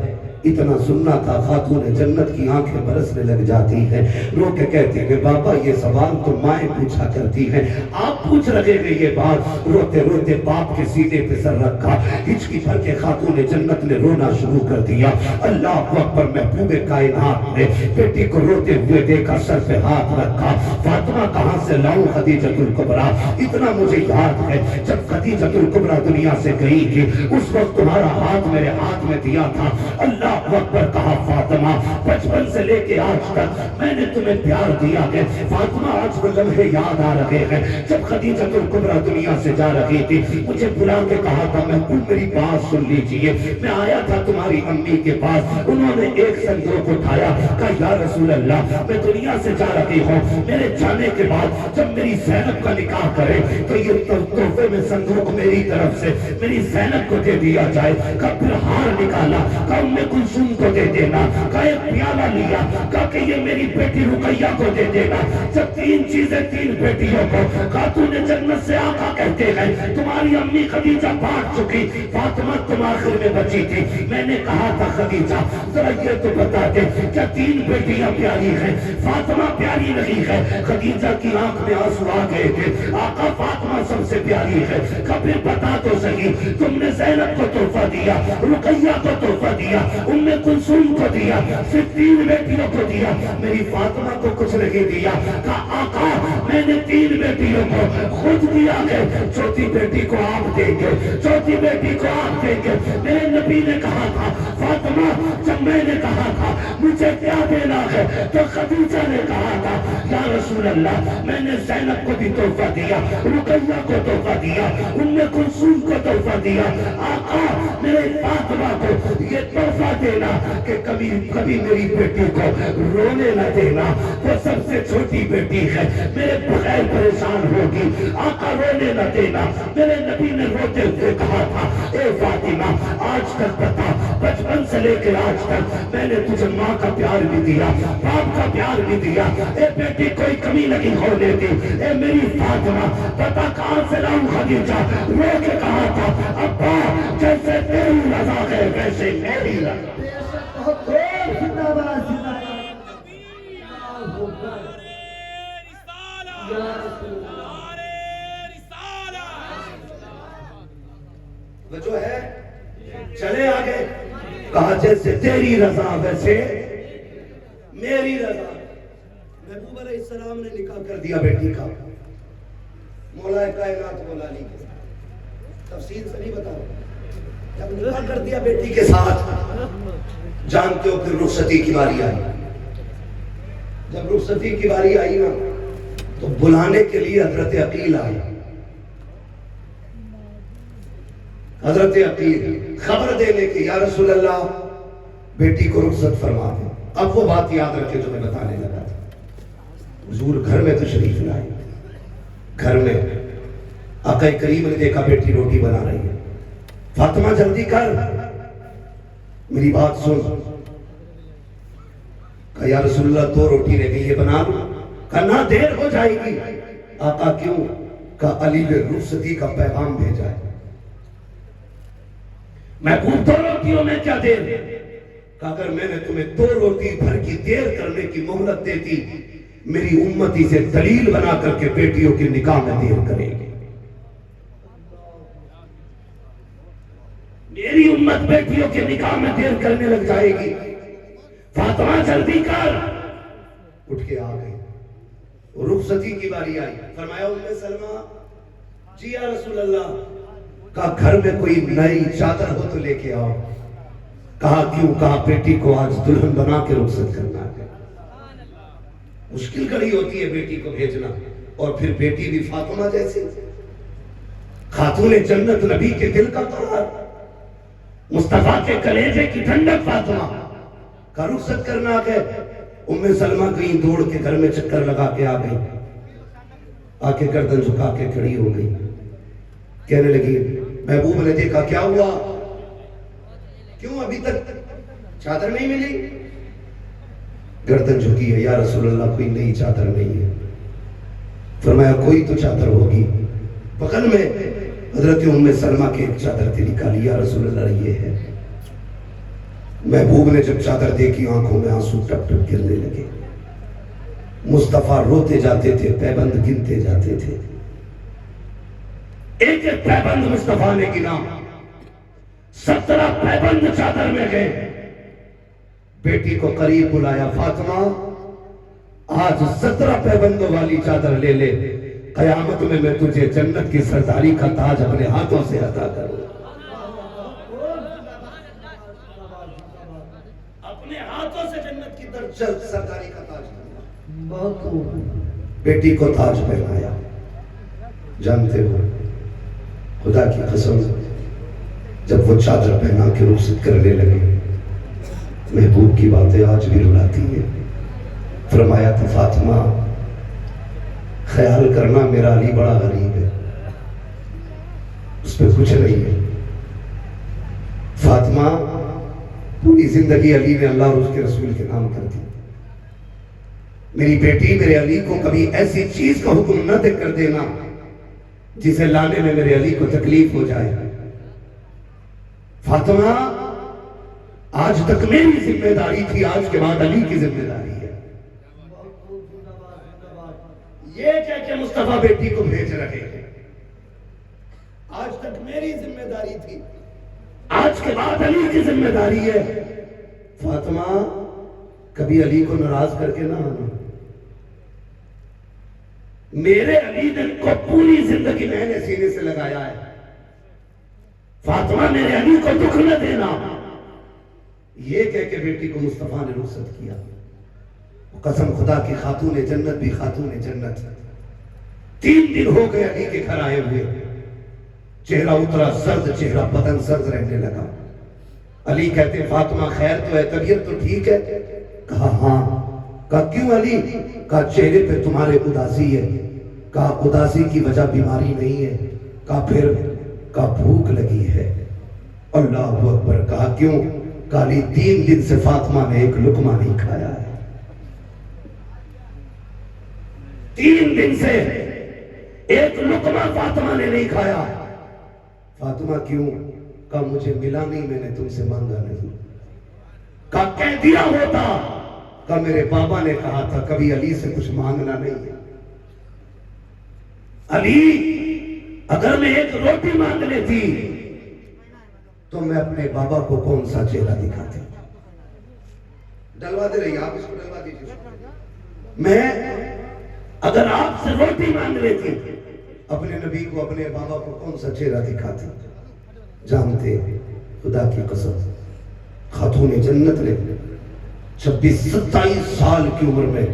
اتنا سننا تھا خاتون جنت کی آنکھیں برسنے لگ جاتی ہیں, رو کے کہتی ہیں بابا یہ سوال تو مائیں پوچھا کرتی ہیں, آپ پوچھ رہے ہیں یہ بات. روتے روتے باپ کے سینے پہ سر رکھا, ہچکی بھر کے خاتون جنت نے رونا شروع کر دیا. اللہ اکبر. محبوب کائنات نے بیٹی کو روتے ہوئے دیکھا, سر پہ ہاتھ رکھا. فاطمہ کہاں سے لاؤں خدیجۃ الکبریٰ؟ اتنا مجھے یاد ہے جب خدیجۃ الکبریٰ دنیا سے گئی تھی اس وقت تمہارا ہاتھ میرے ہاتھ میں دیا تھا. اللہ اکبر. کہا فاطمہ بچپن سے لے کے آج تک میں نے تمہیں پیار دیا ہے. فاطمہ آج وہ لمحے یاد آ رہے ہیں جب خدیجۃ الکبریٰ دنیا سے جا رہی تھی. مجھے بلا کے کہا تھا محبوب میری بات سن لیجئے. میں آیا تھا تمہاری امی کے پاس, انہوں نے ایک صندوق اٹھایا. کہا یا رسول اللہ میں دنیا سے جا رہی ہوں, میرے جانے کے بعد جب میری زینب کا نکاح کرے تو یہ تحفے میں صندوق میری طرف سے میری زینب کو دے دیا جائے. کہا پھر ہار نکالا. کہا ام کلثوم کو دے دینا. کہا ایک پیالہ لیا. کہا کہ یہ میری بیٹی رقیہ کو دے دینا. جب تین چیزیں تین بیٹیوں کو خاتون جنت سے آقا کہتے ہیں تمہاری امی خدیجہ بانٹ چکی, فاطمہ تم آخر میں بچی تھی. میں نے کہا تھا خدیجہ ذرا یہ تو بتا دے کیا تین بیٹیاں پیاری ہیں, فاطمہ پیاری نہیں ہے؟ خدیجہ کی آنکھ میں آنسو آ گئے تھے. آقا فاطمہ سب سے پیاری ہے. کبھی بتا تو صحیح تم نے زینب کو تحفہ دیا, رقیہ کو تحفہ دیا, ام کلثوم کو دیا, صرف تین بیٹیوں کو دیا, میری فاطمہ کو کچھ نہیں دیا. کہا آقا میں نے تین بیٹیوں کو خود دیا ہے, چوتھی بیٹی کو آپ دیں گے, چوتھی بیٹی کو آپ دیں گے. میرے نبی نے کہا تھا فاطمہ جب میں نے کہا تھا مجھے کیا دینا ہے تو خدیجہ نے کہا تھا یا رسول اللہ میں نے زینب کو بھی تحفہ دیا, رقیہ کو تحفہ دیا, ام کلثوم کو تحفہ دیا. آقا میرے فاطمہ کو یہ تحفہ دینا کہ کبھی کبھی میری بیٹی کو رونے نہ دینا, وہ سب سے چھوٹی بیٹی ہے, میرے بغیر پریشان ہوگی. آقا رونے نہ دینا. میرے نبی نے روتے ہوئے کہا تھا اے فاطمہ آج تک بتا بچپن سے لے کے آج تک میں نے تجھے ماں کا پیار بھی دیا, باپ کا پیار بھی دیا, اے بیٹی کوئی کمی نہیں ہونے دی. اے میری فاطمہ بتا کہاں سے لاؤں خدیجہ؟ رو کے کہا تھا ابا جیسے تیری رضا ہے ویسے میری رضا. جو ہے چلے آگے. کہا جیسے تیری رضا ویسے میری رضا. محبوب علیہ السلام نے نکاح کر دیا بیٹی کا. مولا کائنات مولا علی کے تفصیل سے نہیں بتا رہا. جب نکاح کر دیا بیٹی کے ساتھ جانتے ہو پھر رخصتی کی باری آئی. جب رخصتی کی باری آئی نا تو بلانے کے لیے حضرت عقیل آئی. حضرت عقیل خبر دینے کی یا رسول اللہ بیٹی کو رخصت فرما دیں. اب وہ بات یاد رکھے جو میں بتانے لگا تھا. حضور گھر میں تشریف لائے. گھر میں آقا کریم نے دیکھا بیٹی روٹی بنا رہی ہے. فاطمہ جلدی کر میری بات سن. کہا یا رسول اللہ 2 روٹی رہ گئی ہے بنا لوں. کہا نہ دیر ہو جائے گی. آقا کیوں؟ کہا علی نے رخصتی کا پیغام بھیجا ہے. محبوب 2 روٹیوں میں کیا دیر؟ کہا اگر میں نے تمہیں 2 روٹی بھر کی دیر کرنے کی مہلت دیتی میری امتی سے دلیل بنا کر کے بیٹیوں کی نکاح میں دیر کرے گی. میری امت بیٹیوں کے نکاح میں دیر کرنے لگ جائے گی. فاطمہ جلدی کر. اٹھ کے آ گئی. رخصتی کی باری آئی، فرمایا ام سلمہ جی یا رسول اللہ، کہا گھر میں کوئی نئی چادر ہو تو لے کے آؤ. کہا کیوں؟ کہا بیٹی کو آج دلہن بنا کے رخصت کرنا ہے. مشکل کڑی ہوتی ہے بیٹی کو بھیجنا، اور پھر بیٹی بھی فاطمہ جیسی خاتون جنت، نبی کے دل کا قرار، مصطفیٰ کے کلیجے کی ٹھنڈک فاطمہ کا رخصت کرنا ہے. ام سلمہ کہیں دوڑ کے گھر میں چکر لگا کے آ گئی، آ کے گردن جھکا کے کھڑی ہو گئی، کہنے لگی محبوب نے دیکھا کیا ہوا، کیوں ابھی تک چادر نہیں ملی؟ گردن جھکی ہے، یا رسول اللہ کوئی نئی چادر نہیں ہے. فرمایا کوئی تو چادر ہوگی. بغل میں حضرت ام سلمہ کی ایک چادر تھی، نکالی، یا رسول اللہ یہ ہے. محبوب نے جب چادر دیکھی آنکھوں میں آنسو ٹپ ٹپ گرنے لگے. مصطفیٰ روتے جاتے تھے، پیبند گنتے جاتے تھے، ایک ایک پیبند مصطفیٰ نے گنا. 17 پیبند چادر میں گئے. بیٹی کو قریب بلایا، فاطمہ آج 17 پیبندوں والی چادر لے لے، قیامت میں میں تجھے جنت کی سرداری کا تاج اپنے ہاتھوں سے عطا کروں. اپنے ہاتھوں سے جنت کی سرداری کا تاج کروں. بیٹی کو تاج پہنایا. جانتے ہو خدا کی قسم، جب وہ چادر پہنا کے رخصت کرنے لگے، محبوب کی باتیں آج بھی رلاتی ہیں. فرمایا تھا فاطمہ خیال کرنا میرا علی بڑا غریب ہے، اس پہ کچھ نہیں ہے. فاطمہ پوری زندگی علی نے اللہ اور اس کے رسول کے نام کر دی. میری بیٹی میرے علی کو کبھی ایسی چیز کا حکم نہ دے کر دینا جسے لانے میں میرے علی کو تکلیف ہو جائے. فاطمہ آج تک میری ذمہ داری تھی، آج کے بعد علی کی ذمہ داری ہے. یہ کہہ کے مصطفیٰ بیٹی کو بھیج رہے ہیں. آج تک میری ذمہ داری تھی، آج کے بعد علی کی ذمہ داری ہے. فاطمہ کبھی علی کو ناراض کر کے نہ آنا. میرے علی نے کو پوری زندگی میں نے سینے سے لگایا ہے. فاطمہ میرے علی کو دکھ نہ دینا. یہ کہہ کے بیٹی کو مصطفیٰ نے رخصت کیا. قسم خدا کی خاتون جنت بھی خاتون جنت. 3 دن ہو گئے علی کے گھر آئے ہوئے. چہرہ اترا سرد، چہرہ بدن سرد رہنے لگا. علی کہتے فاطمہ خیر تو ہے، طبیعت تو ٹھیک ہے؟ کہا ہاں. کہا کیوں علی؟ کہا چہرے پہ تمہارے اداسی ہے. کہا اداسی کی وجہ بیماری نہیں ہے. کہا پھر؟ کہا بھوک لگی ہے. اللہ اکبر. کہا کیوں؟ کہا علی 3 دن سے فاطمہ نے ایک لقمہ نہیں کھایا ہے. 3 دن سے ایک لقمہ فاطمہ نے نہیں کھایا. فاطمہ کیوں؟ کہا مجھے ملا نہیں، میں نے تم سے مانگا نہیں. کہا کہہ دیا ہوتا. کہا میرے بابا نے کہا تھا کبھی علی سے کچھ مانگنا نہیں. علی اگر میں ایک روٹی مانگ لیتی تو میں اپنے بابا کو کون سا چہرہ دکھاتی. ڈلوا دے رہی آپ اس کو ڈلوا دیجیے. میں اگر آپ سے روٹی مانگ لیتی اپنے نبی کو اپنے بابا کو کون سا چہرہ دکھاتی. جانتے خدا کی قسم خاتون جنت نے 26-27 سال کی عمر میں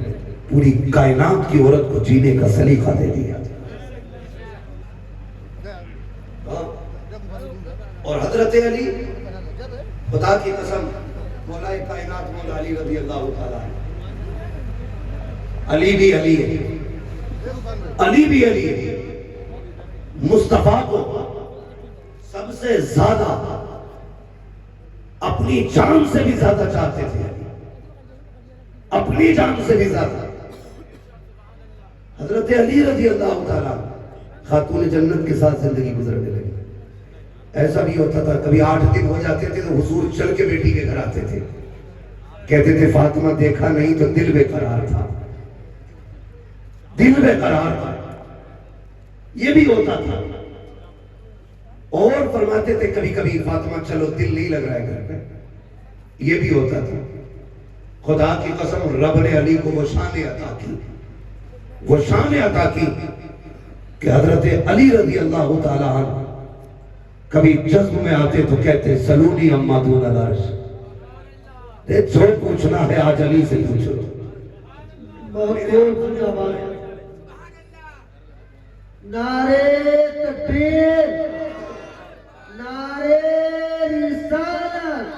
پوری کائنات کی عورت کو جینے کا سلیقہ دے دیا. اور حضرت علی خدا کی قسم مولا کائنات مولا علی رضی اللہ تعالیٰ علی بھی علی ہے، علی بھی علی ہے. مصطفیٰ کو سب سے زیادہ اپنی جان سے بھی زیادہ چاہتے تھے. اپنی جان سے بھی زیادہ. حضرت علی رضی اللہ تعالیٰ خاتون جنت کے ساتھ زندگی گزرنے لگی. ایسا بھی ہوتا تھا کبھی 8 دن ہو جاتے تھے تو حضور چل کے بیٹی کے گھر آتے تھے. کہتے تھے فاطمہ دیکھا نہیں تو دل بے قرار تھا، دل بے قرار تھا. یہ بھی ہوتا تھا. اور فرماتے تھے کبھی کبھی فاطمہ چلو دل نہیں لگ رہا ہے گھر پہ. یہ بھی ہوتا تھا. خدا کی قسم رب نے علی کو وہ شان عطا کی وہ شان عطا کی کہ حضرت علی رضی اللہ تعالی عنہ کبھی جذب میں آتے تو کہتے سلونی اما دون العرش، جو پوچھنا ہے آج علی سے پوچھو. نعرے تکبیر، نعرے رسالت،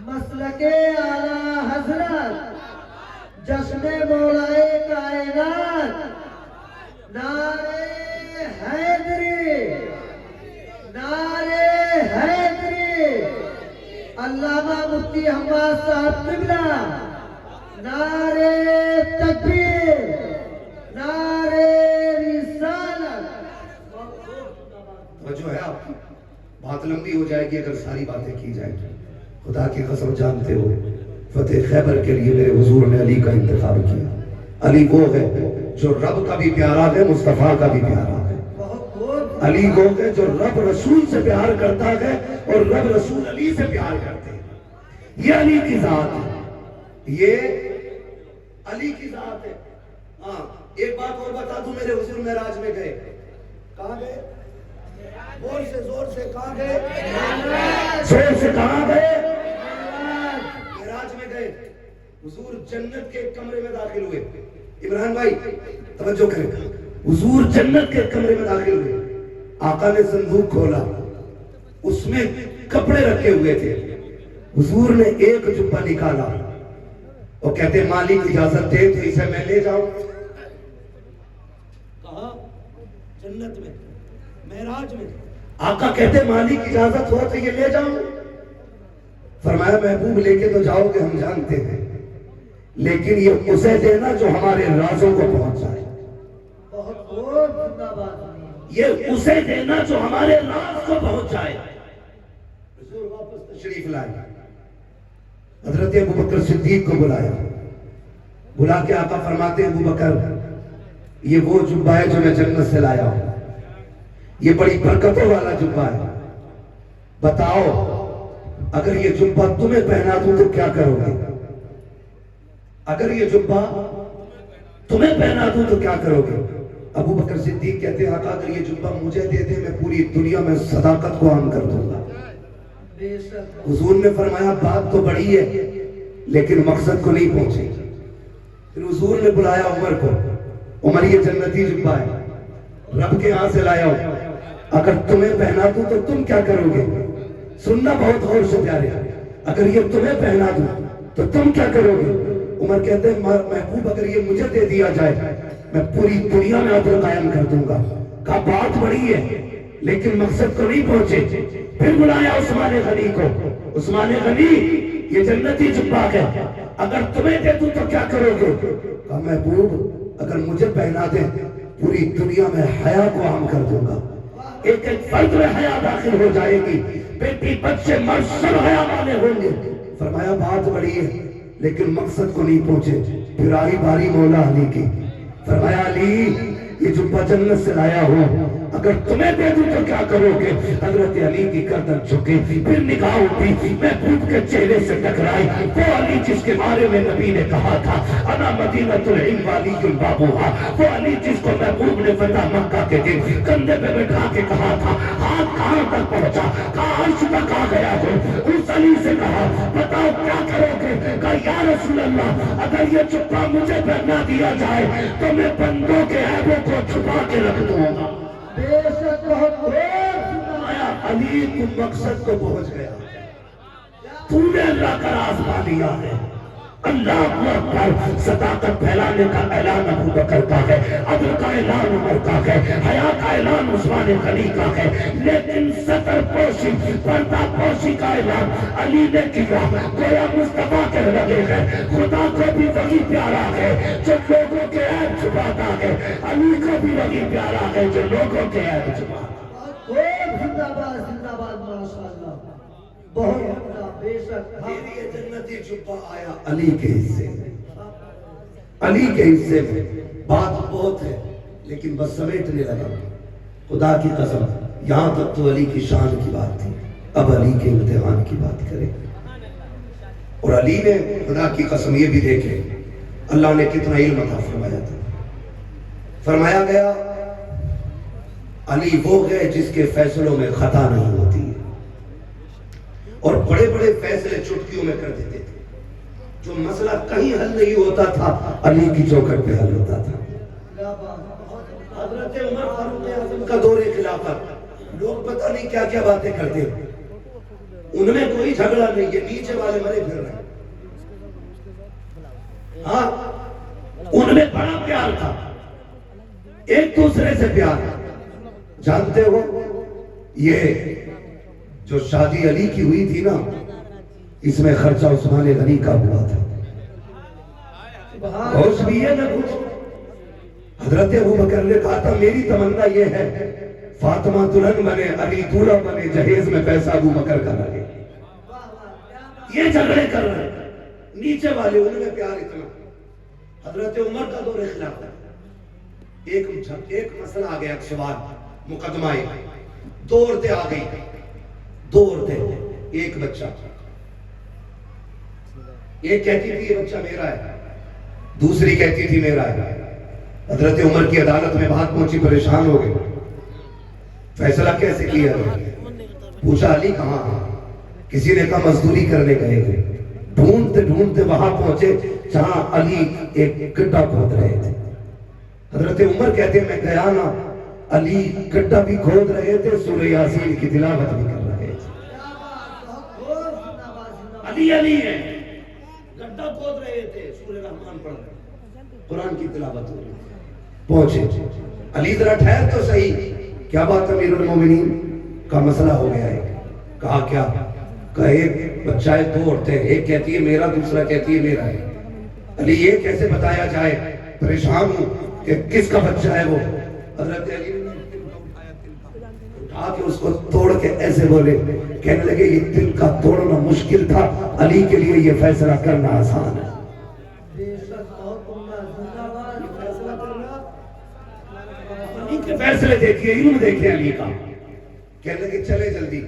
مسلک اعلی حضرت، جشن مولائے کائنات، نعرے حیدری، نعرے حیدری، علامہ مفتی حماد صاحب قبلہ، نعرے تکبیر، نعرے رسالت. جو ہے آپ کی بات لمبی ہو جائے گی اگر ساری باتیں کی جائیں. خدا کی قسم جانتے ہو فتح خیبر کے لیے میرے حضور نے علی کا انتخاب کیا. علی وہ ہے جو رب کا بھی پیارا ہے، مصطفیٰ کا بھی پیارا ہے. علی وہ ہے جو رب رسول سے پیار کرتا ہے اور رب رسول علی سے پیار کرتے ہیں. یہ علی کی ذات ہے، یہ علی کی ذات ہے. ہاں ایک بات اور بتا دوں، میرے حضور معراج میں گئے. کہاں گئے؟ زور سے کہاں گئے؟ زور سے کہاں گئے؟ معراج میں گئے. حضور جنت کے ایک کمرے میں داخل ہوئے. عمران بھائی توجہ کریں، حضور جنت کے کمرے میں داخل ہوئے. آقا نے صندوق کھولا، اس میں کپڑے رکھے ہوئے تھے. حضور نے ایک جبہ نکالا اور کہتے مالک اجازت دے تو اسے میں لے جاؤں. کہاں؟ جنت میں، معراج میں. آقا کہتے مالک اجازت ہو تو یہ لے جاؤں. فرمایا محبوب لے کے تو جاؤ گے ہم جانتے ہیں، لیکن یہ اسے دینا جو ہمارے رازوں کو پہنچ جائے. یہ اسے دینا جو ہمارے راز کو پہنچ جائے. حضور واپس تشریف لائے. حضرت ابو بکر صدیق کو بلایا. بلا کے آقا فرماتے ہیں ابو بکر یہ وہ جبہ ہے جو میں جنت سے لایا ہوں، یہ بڑی برکتوں والا جبہ ہے. بتاؤ اگر یہ جبہ تمہیں پہنا دوں تو کیا کرو گے؟ اگر یہ جبہ تمہیں پہنا دوں تو کیا کرو گے؟ ابو بکر صدیق کہتے ہیں آقا اگر یہ جبہ مجھے دے دے میں پوری دنیا میں صداقت کو عام کر دوں گا. حضور نے فرمایا بات تو بڑی ہے لیکن مقصد کو نہیں پہنچے. پھر حضور نے بلایا عمر کو. عمر یہ جنتی جبہ ہے، رب کے ہاں سے لایا ہوں، اگر تمہیں پہنا دوں تو تم کیا کرو گے؟ سننا بہت غور سے پیارے. اگر یہ تمہیں پہنا دوں تو تم کیا کرو گے؟ عمر کہتے ہیں محبوب اگر یہ مجھے دے دیا جائے میں پوری دنیا میں عدل قائم کر دوں گا. کہا بات بڑی ہے لیکن مقصد کو نہیں پہنچے. پھر بلایا عثمان غنی کو. عثمان غنی یہ جنتی جبہ ہے، اگر تمہیں دے دوں تو کیا کرو گے؟ کہا محبوب اگر مجھے پہنا دیں پوری دنیا میں حیا کو عام کر دوں گا. ایک ایک فرد میں حیا داخل ہو جائے گی، بیٹی بچے مرد سب حیا والے ہوں گے. فرمایا بات بڑی ہے لیکن مقصد کو نہیں پہنچے. پھر آئی باری مولا علی کی. فرمایا علی یہ جبہ جنت سے لایا ہوں، اگر تمہیں دے دوں تو کیا کرو گے؟ حضرت علی کی گردن جھکی، پھر نگاہ اٹھی، محبوب کے چہرے سے ٹکرائی. وہ علی جس کے بارے میں نبی نے کہا تھا انا مدینۃ العلم والی بابوہا، وہ علی جس کو محبوب نے فتح مکہ کے دن کندھے پہ بٹھا کے کہا تھا ہاتھ کہاں تک پہنچا؟ کہا عرش تک آ گیا ہو. اس علی سے کہا بتاؤ کیا کرو گے؟ کہا یا رسول اللہ اگر یہ جبہ مجھے پہنا دیا جائے تو میں بندوں کے عیبوں کو چھپا کے رکھ دوں گا. علی تو مقصد کو پہنچ گیا، تو نے اللہ کا راز پا لیا ہے. اللہ اکبر. صداقت پھیلانے کا اعلان ابو بکر کا ہے، عدل کا اعلان عمر کا ہے، حیا کا اعلان عثمان غنی کا ہے، لیکن ستر پوشی پردہ پوشی کا اعلان علی نے کیا. گویا مصطفیٰ کے لگے ہیں خدا کو بھی وہی پیارا ہے جو لوگوں کے عیب چھپاتا ہے، علی کو بھی وہی پیارا ہے جو لوگوں کے عیب چھپاتا ہے. زندہ باد زندہ باد ماشاءاللہ. بہت بے شک یہ جنتی جبہ آیا علی کے حصے میں. علی کے حصے میں بات بہت ہے لیکن بس سمیٹنے لگا. خدا کی قسم یہاں تک تو علی کی شان کی بات تھی، اب علی کے امتحان کی بات کریں. اور علی نے خدا کی قسم یہ بھی دیکھے اللہ نے کتنا علم عطا فرمایا تھا. فرمایا گیا علی وہ ہے جس کے فیصلوں میں خطا نہیں ہوتی ہے، اور بڑے بڑے فیصلے چٹکیوں میں کر دیتے تھے۔ جو مسئلہ کہیں حل نہیں ہوتا تھا علی کی چوکھٹ پہ حل ہوتا تھا۔ حضرت عمر فاروق اعظم کا دور خلافت، لوگ پتہ نہیں کیا کیا باتیں کرتے ہیں، ان میں کوئی جھگڑا نہیں ہے، نیچے والے مرے پھر رہے ہیں۔ ہاں ان میں بڑا پیار تھا، ایک دوسرے سے پیار۔ جانتے ہو یہ جو شادی علی کی ہوئی تھی نا، اس میں خرچہ عثمان غنی کا ہوا تھا، ہوش بھی ہے نہ کچھ۔ حضرت ابو بکر نے کہا تھا میری تمنا یہ ہے فاطمہ دلہن بنے، علی دولہا بنے، جہیز میں پیسہ ابو بکر کا لگے۔ یہ جھگڑے کر رہے ہیں نیچے والے، ان میں پیار اتنا۔ حضرت عمر کا دور خلافت، ایک مسئلہ آ گیا، ایک سوال، مقدمہ ہے، دو عورتیں آ گئی، دو عورتیں، ایک بچہ، ایک کہتی تھی یہ بچہ میرا ہے، دوسری کہتی تھی میرا ہے۔ حضرت عمر کی عدالت میں بات پہنچی، پریشان ہو گئے، فیصلہ کیسے کیا ہے؟ پوچھا علی کہاں؟ کسی نے کہا مزدوری کرنے گئے تھے۔ ڈھونڈتے ڈھونڈتے وہاں پہنچے جہاں علی ایک گڈھا کھود رہے تھے۔ حضرت عمر کہتے ہیں میں گیا نا، علی گڈھا بھی کھود رہے تھے، سورہ یاسین کی تلاوت بھی کر رہے تھے۔ علی علی ہے، گڈھا کھود رہے تھے، سورہ رحمان پڑھ رہے تھے، قرآن کی تلاوت ہو رہی تھی۔ پہنچے علی ذرا ٹھہر تو صحیح، کیا بات امیر المومنین؟ کا مسئلہ ہو گیا ہے۔ کہا کیا؟ کہا ایک بچہ ہے، دو عورتیں، ایک کہتی ہے میرا، دوسرا کہتی ہے میرا ہے۔ علی یہ کیسے بتایا جائے، پریشان ہوں کہ کس کا بچہ ہے وہ۔ حضرت علی نے اٹھا کے اس کو توڑ کے ایسے بولے، کہنے لگے یہ دل کا توڑنا مشکل تھا، علی کے لیے یہ فیصلہ کرنا آسان ہے۔ علی کے فیصلے دیکھیے، علم دیکھیے علی کا۔ کہنے لگے چلے جلدی،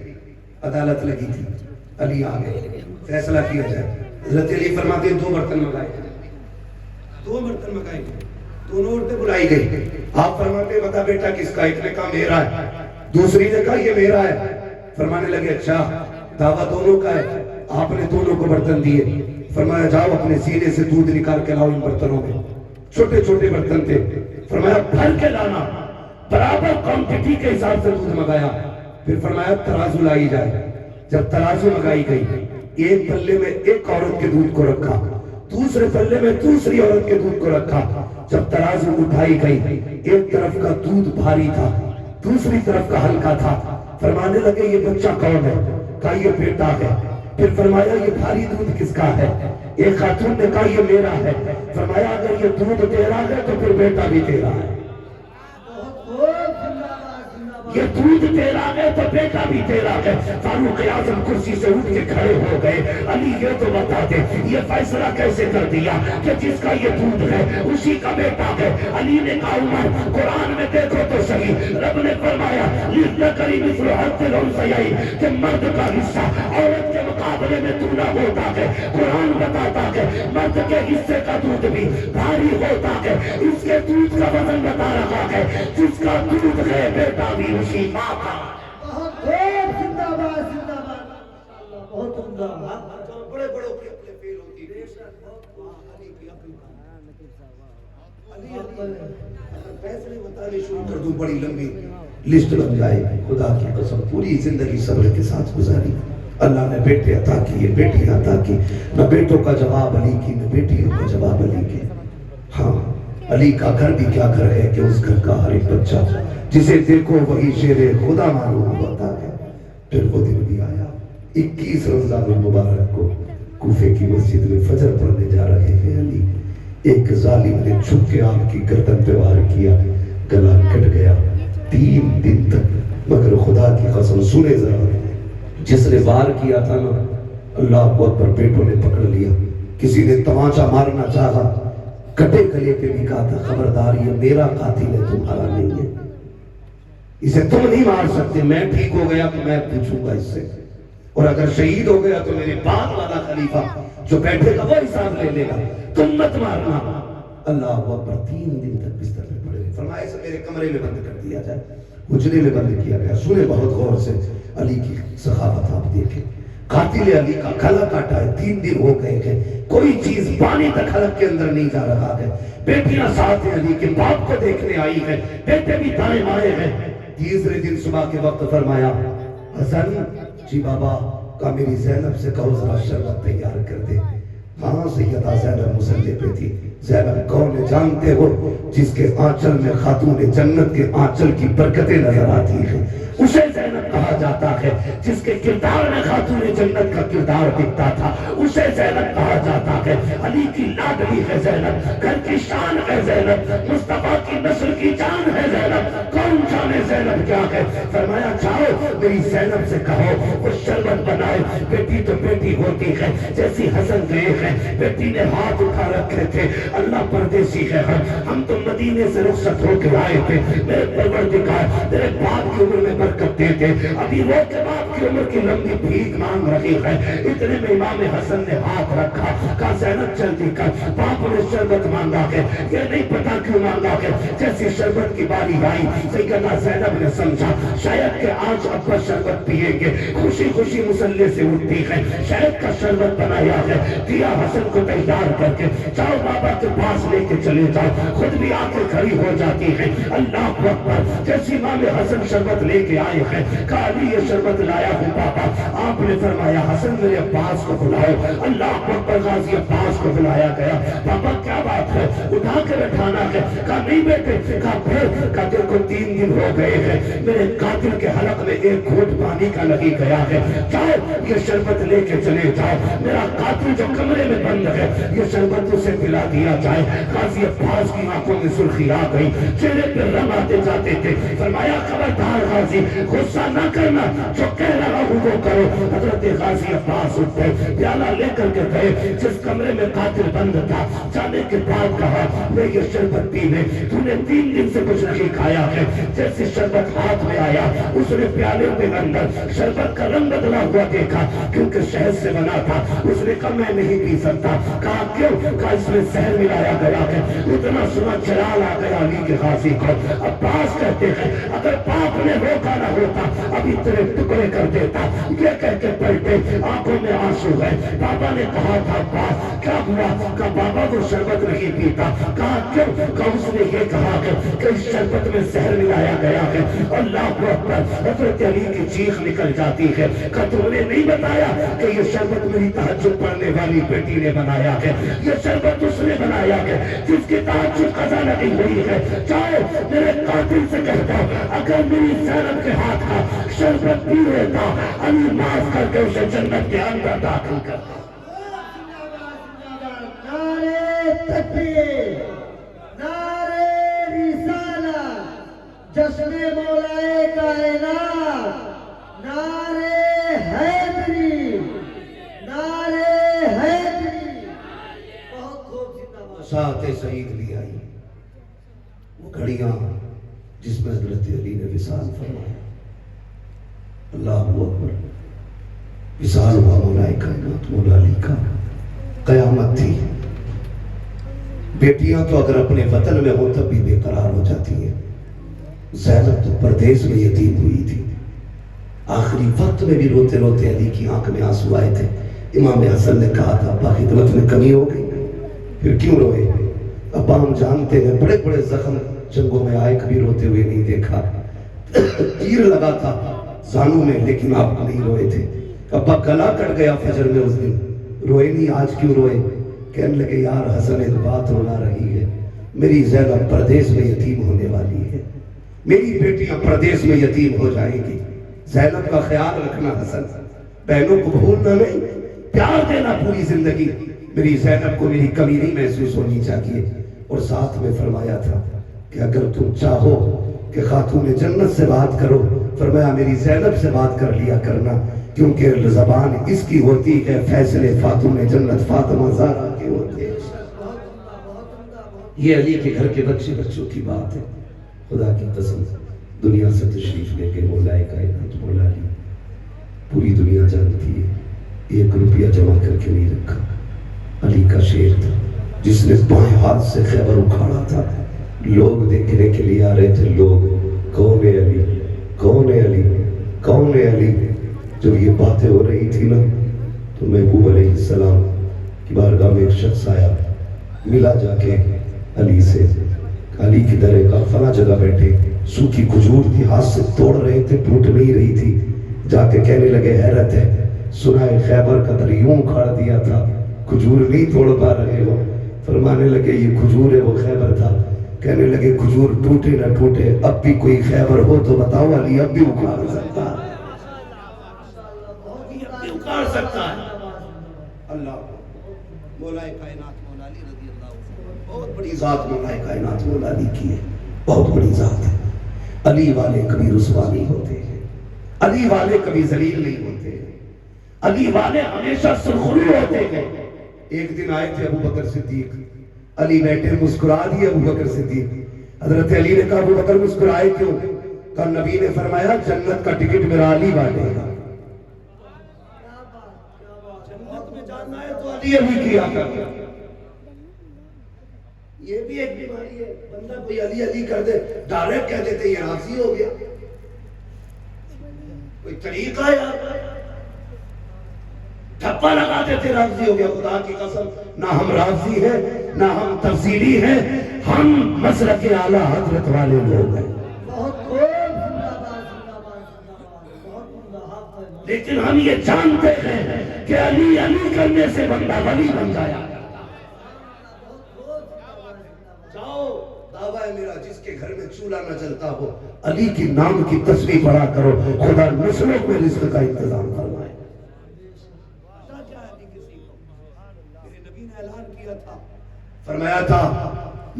عدالت لگی تھی، علی آ گئے، فیصلہ کیا جائے۔ حضرت علی فرماتے ہیں دو برتن منگائے، دو برتن منگائے، دونوں عورتیں بلائی گئی۔ آپ فرماتے ہیں بتا بیٹا کس کا؟ ایک نے کہا میرا ہے، دوسری نے کہا یہ میرا ہے۔ فرمانے لگے اچھا دعویٰ دونوں کا ہے۔ آپ نے دونوں کو برتن دیے، فرمایا جاؤ اپنے سینے سے دودھ نکال کے لاؤ ان برتنوں میں۔ چھوٹے چھوٹے برتن تھے، فرمایا بھر کے لانا، برابر کوانٹٹی کے حساب سے دودھ منگایا۔ پھر فرمایا ترازو لائی جائے۔ جب ترازو منگائی گئی، ایک پلے میں ایک عورت کے دودھ کو رکھا، دوسرے پلے میں دوسری عورت کے دودھ کو رکھا۔ جب ترازو اٹھائی گئی، ایک طرف کا دودھ بھاری تھا، دوسری طرف کا ہلکا تھا۔ فرمانے لگے یہ بچہ کون ہے؟ کہا یہ بیٹا ہے۔ پھر فرمایا یہ بھاری دودھ کس کا ہے؟ ایک خاتون نے کہا یہ میرا ہے۔ فرمایا اگر یہ دودھ تیرا ہے تو پھر بیٹا بھی تیرا ہے۔ یہ دودھ تیرا ہے تو بیٹا بھی تیرا ہے۔ فاروق اعظم کرسی سے اٹھ کے کھڑے ہو گئے، علی یہ تو بتا دے یہ فیصلہ کیسے کر دیا کہ جس کا یہ دودھ ہے اسی کا بیٹا ہے؟ علی نے کہا عمر قرآن میں دیکھو تو صحیح، رب نے فرمایا لِلذَّكَرِ مِثْلُ حَظِّ الْأُنثَيَيْنِ کہ مرد کا حصہ عورت کے مقابلے میں دوگنا ہوتا ہے۔ قرآن بتاتا ہے مرد کے حصے کا دودھ بھی بھاری ہوتا ہے، اس کے دودھ کا وزن بتا رہا ہے، جس کا دودھ ہے بیٹا بھی اسی ماں کا۔ زندہ باد زندہ باد، بہت عمدہ۔ بڑے بڑوں کی اپنے فیل ہوتی ہے، علی کی اپنی فیصلے بتانے شروع کر دوں بڑی لمبی لسٹ بن جائے۔ خدا کی قسم پوری زندگی صبر کے ساتھ گزاری، اللہ نے بیٹے عطا کیے، بیٹیاں عطا کی، نہ بیٹوں کا جواب علی کی، نہ بیٹیوں کا جواب علی کی۔ ہاں علی کا گھر بھی کیا گھر ہے کہ اس گھر کا ہر ایک بچہ جسے دیکھو وہی شیر خدا معلوم ہوتا ہے۔ پھر وہ دن بھی آیا 21 رمضان المبارک کو کوفے کی مسجد میں فجر پڑھنے جا رہے ہیں علی، ایک ظالم نے چھپ کے آپ کی گردن پہ وار کیا، گلا کٹ گیا 3 دن تک۔ مگر خدا کی قسم سنے ذرا، جس نے وار کیا تھا نا اللہ اکبر، بیٹوں نے پکڑ لیا، کسی نے تماچا مارنا چاہا، کٹے گلے پہ بھی کہا تھا خبردار یہ میرا قاتل ہے تمہارا نہیں ہے، اسے تم نہیں مار سکتے، میں ٹھیک ہو گیا تو میں پوچھوں گا اس سے، اور اگر شہید ہو گیا تو میرے بعد والا خلیفہ جو بیٹھے گا وہ حساب لے لے گا، تم مت مارنا۔ اللہ اکبر 3 دن تک بستر پہ پڑے۔ فرمایا فرمایا اسے میرے کمرے میں بند کر دیا جائے، حجرے میں بند کیا گیا. سنیں بہت غور سے علی کی سخاوت آپ دیکھیں. قاتل علی کا گلا کاٹا ہے، 3 دن ہو گئے ہیں، کوئی چیز پانی تک حلق کے اندر نہیں جا رہا ہے. بیٹیاں ساتھ ہیں، علی کے باپ کو دیکھنے آئی ہیں، بیٹے بھی دائیں بائیں ہیں. تیسرے دن صبح کے وقت فرمایا حسن جی بابا کا میری زینب سے کہو ذرا شربت تیار کر دے. ہاں سیدہ زینب مسلح پہ تھی. زینب کون ہے جانتے ہو؟ جس کے آنچل میں خاتون جنت کے آنچل کی برکتیں نظر آتی ہیں اسے زینب کہا جاتا ہے. جس کے کردار میں خاتون جنت کا کردار دکھتا تھا اسے زینب کہا جاتا ہے. علی کی لاڈلی ہے زینب، گھر کی شان ہے زینب، مصطفیٰ کی نسل کی جان ہے زینب. کون جانے زینب کیا ہے؟ فرمایا جاؤ میری زینب سے کہو وہ شربت بنائے. بیٹی تو بیٹی ہوتی ہے، جیسی حسن گئے ہیں بیٹی نے ہاتھ اٹھا رکھے تھے. اللہ پردیسی ہے، ہم تو مدینے سے رخصت ہو کے آئے تھے. میرے پروردگار میرے باپ کی عمر میں برکت دے دے. ابھی وہ کے باپ کی عمر کی لمبی بھیک مانگ رہی ہے. اتنے میں امام حسن نے ہاتھ رکھا، کہا زینب جلدی کر. باپ نے شربت مانگا ہے، یہ نہیں پتا کیوں مانگا ہے. جیسی شربت کی باری آئی سیدہ زینب نے سمجھا شاید کہ آج ابا شربت پیئیں گے. خوشی خوشی مسلح سے اٹھتی ہے، شہد کا شربت بنایا ہے، دیا حسن کو تیار کر کے جاؤ بابا کے پاس لے کے چلے جاؤ. خود بھی آ کے کھڑی ہو جاتی ہے. اللہ اکبر. جیسی امام حسن شربت لے کے آئے ہیں کہا علی یہ شربت لایا ہوں پاپا. آپ نے فرمایا حسن میرے عباس کو بلاؤ. اللہ اکبر. غازی عباس کو بلایا گیا. پاپا کیا بات ہے؟ اٹھا کے بٹھانا ہے. کہا نہیں بیٹے. کہا پھر؟ کہا دیکھو 3 دن ہو گئے ہیں میرے قاتل کے حلق میں ایک گھونٹ پانی کا لگی گیا ہے. جاؤ یہ شربت لے کے چلے جاؤ. میرا قاتل جو کمرے میں بند ہے یہ شربت اسے پلا دیا جائے. غازی عباس کی آنکھوں میں سرخی آ گئی، چہرے پہ رنگ آتے جاتے تھے. فرمایا خبردار غازی غصہ نہ کرنا، جو کہہ رہا ہوں وہ کرو. حضرت غازی عباس اٹھ گئے، پیالہ لے کر کے گئے جس کمرے میں قاتل بند تھا. جانے کے بعد کہا میں یہ شربت پی لے، تو نے 3 دن سے کچھ نہیں کھایا ہے. جیسے شربت ہاتھ میں آیا اس نے پیالے کے اندر شربت کا رنگ بدلا ہوا دیکھا کیونکہ شہد سے بنا تھا. اس نے کہا میں نہیں پی سکتا. کہا کیوں؟ کہا اس میں زہر ملایا گیا ہے. اتنا سنا جلال آ گیا علی کے غازی کو. عباس کہتے ہیں اگر باپ نے روکا نہ ہوتا ابھی تیرے ٹکڑے کر دیتا. یہ کہہ کے پلٹے، آنکھوں میں آنسو ہے. بابا نے کہا تھا عباس کیا ہوا؟ کہا بابا وہ شربت نہیں پیتا. کہا کیوں؟ کہا اس نے یہ کہا کہ اس شربت میں زہر ملایا گیا ہے. اللہ اکبر. حضرت علی کی چیخ نکل جاتی ہے. کہا تم نے نہیں بتایا کہ یہ شربت میری تہجد پڑھنے والی بیٹی نے بنایا ہے. یہ شربت اس نے بنایا ہے جس کی تہجد قضا لگی ہوئی ہے. چاہے میرے قاتل سے کہتا اگر میری زینب کے ہاتھ کا شربت پی لیتا علی معاف کر کے اسے جنت کے اندر داخل کرتا. نعرے تکبیر، نعرے رسالت، جشن مولائے کائنات، نعرے حیدری، نعرے حیدری. بہت خوب زندہ باد. ساتھ سعید بھی آئی، وہ گھڑیاں جس میں حضرت علی نے وصال فرمایا. اللہ اکبر. وصال ہوا مولا کائنات مولا علی کا. قیامت تھی. بیٹیاں تو اگر اپنے وطن میں ہو تب بھی بے قرار ہو جاتی ہیں. زینب تو پردیس میں یتیم ہوئی تھی. آخری وقت میں بھی روتے روتے علی کی آنکھ میں آنسو آئے تھے. امام حسن نے کہا تھا ابا خدمت میں کمی ہو گئی، پھر کیوں روئے؟ ابا ہم جانتے ہیں بڑے بڑے زخم جنگوں میں آئے، کبھی روتے ہوئے نہیں دیکھا. تیر لگا تھا زانوں میں لیکن آپ نہیں روئے تھے. ابا گلا کٹ گیا فجر میں اس دن، روئے نہیں. آج کیوں روئے؟ کہنے لگے یار حسن ایک بات رولا رہی ہے، میری زینب پردیس میں یتیم ہونے والی ہے، میری بیٹیاں پردیس میں یتیم ہو جائیں گی. زینب کا خیال رکھنا حسن، بہنوں کو بھولنا نہیں، پیار دینا پوری زندگی. میری زینب کو میری کمی نہیں محسوس ہونی چاہیے. اور ساتھ میں فرمایا تھا کہ اگر تم چاہو کہ خاتون جنت سے بات کرو، فرمایا میری زینب سے بات کر لیا کرنا، کیونکہ زبان اس کی ہوتی ہے، فیصلے خاتون جنت فاطمہ زہرا کے ہوتے ہیں. یہ علی کے گھر کے بچے بچوں کی بات ہے. خدا کی قسم دنیا سے تشریف لے کے مولا کائنات مولا علی پوری دنیا جانتی ہے 1 روپیہ جمع کر کے نہیں رکھا. علی کا شیر تھا جس نے بائیں ہاتھ سے خیبر اکھاڑا تھا، لوگ دیکھنے کے لیے آ رہے تھے، لوگ کون ہے علی، کون ہے علی، کون ہے علی. جب یہ باتیں ہو رہی تھی نا تو محبوب علیہ السلام کی بارگاہ میں ایک شخص آیا، ملا جا کے علی سے، علی کی درگاہ فلاں جگہ بیٹھے، سوکھی کھجور تھی، ہاتھ سے توڑ رہے تھے، ٹوٹ نہیں رہی تھی. جا کے کہنے لگے حیرت ہے، سنا ہے خیبر کا در یوں اکھاڑ دیا تھا، کھجور نہیں توڑ پا رہے ہو. فرمانے لگے یہ کھجور ہے، وہ خیبر تھا. کہنے لگے کھجور ٹوٹے نہ ٹوٹے، اب بھی کوئی خیبر ہو تو بتاؤ، علی اب بھی اکھاڑ سکتا ہے، اکھاڑ سکتا ہے. اللہ مولا کائنات مولا علی رضی اللہ عنہ، بہت بڑی ذات مولا کائنات مولا علی کی ہے، بہت بڑی ذات ہے. علی والے کبھی رسوا نہیں ہوتے ہیں، علی والے کبھی ذلیل نہیں ہوتے ہیں، علی والے ہمیشہ سرخرو ہوتے ہیں. ایک دن آئے تھے ابو بکر صدیق، علی بیٹھے، مسکرا دیے ابو بکر صدیق. حضرت علی نے کہا ابو بکر مسکرائے کیوں؟ کہا نبی نے فرمایا جنت کا ٹکٹ میرا علی بانٹے گا. جنت میں جاننا ہے تو علی علی کیا کر. یہ بھی ایک بیماری ہے، بندہ کوئی علی علی کر دے، ڈائریکٹ کہہ دیتے یہ رافضی ہو گیا. کوئی طریقہ ہے آپ کا؟ ٹھپا لگا دیتے رافضی ہو گیا. خدا کی قسم نہ ہم رافضی ہیں نہ ہم تفصیلی ہیں، ہم مسلک اعلی حضرت والے لوگ ہیں. بہت خوب، زندہ باد، زندہ باد، زندہ باد، بہت عمدہ، حق ہے. لیکن ہم یہ جانتے ہیں کہ علی علی کرنے سے بندہ ولی بن جایا. جاؤ دعویٰ ہے میرا، جس کے گھر میں چولہا نہ جلتا ہو علی کی نام کی تسبیح پڑھا کرو، خدا نسلوں میں رزق کا انتظام فرمائے. فرمایا تھا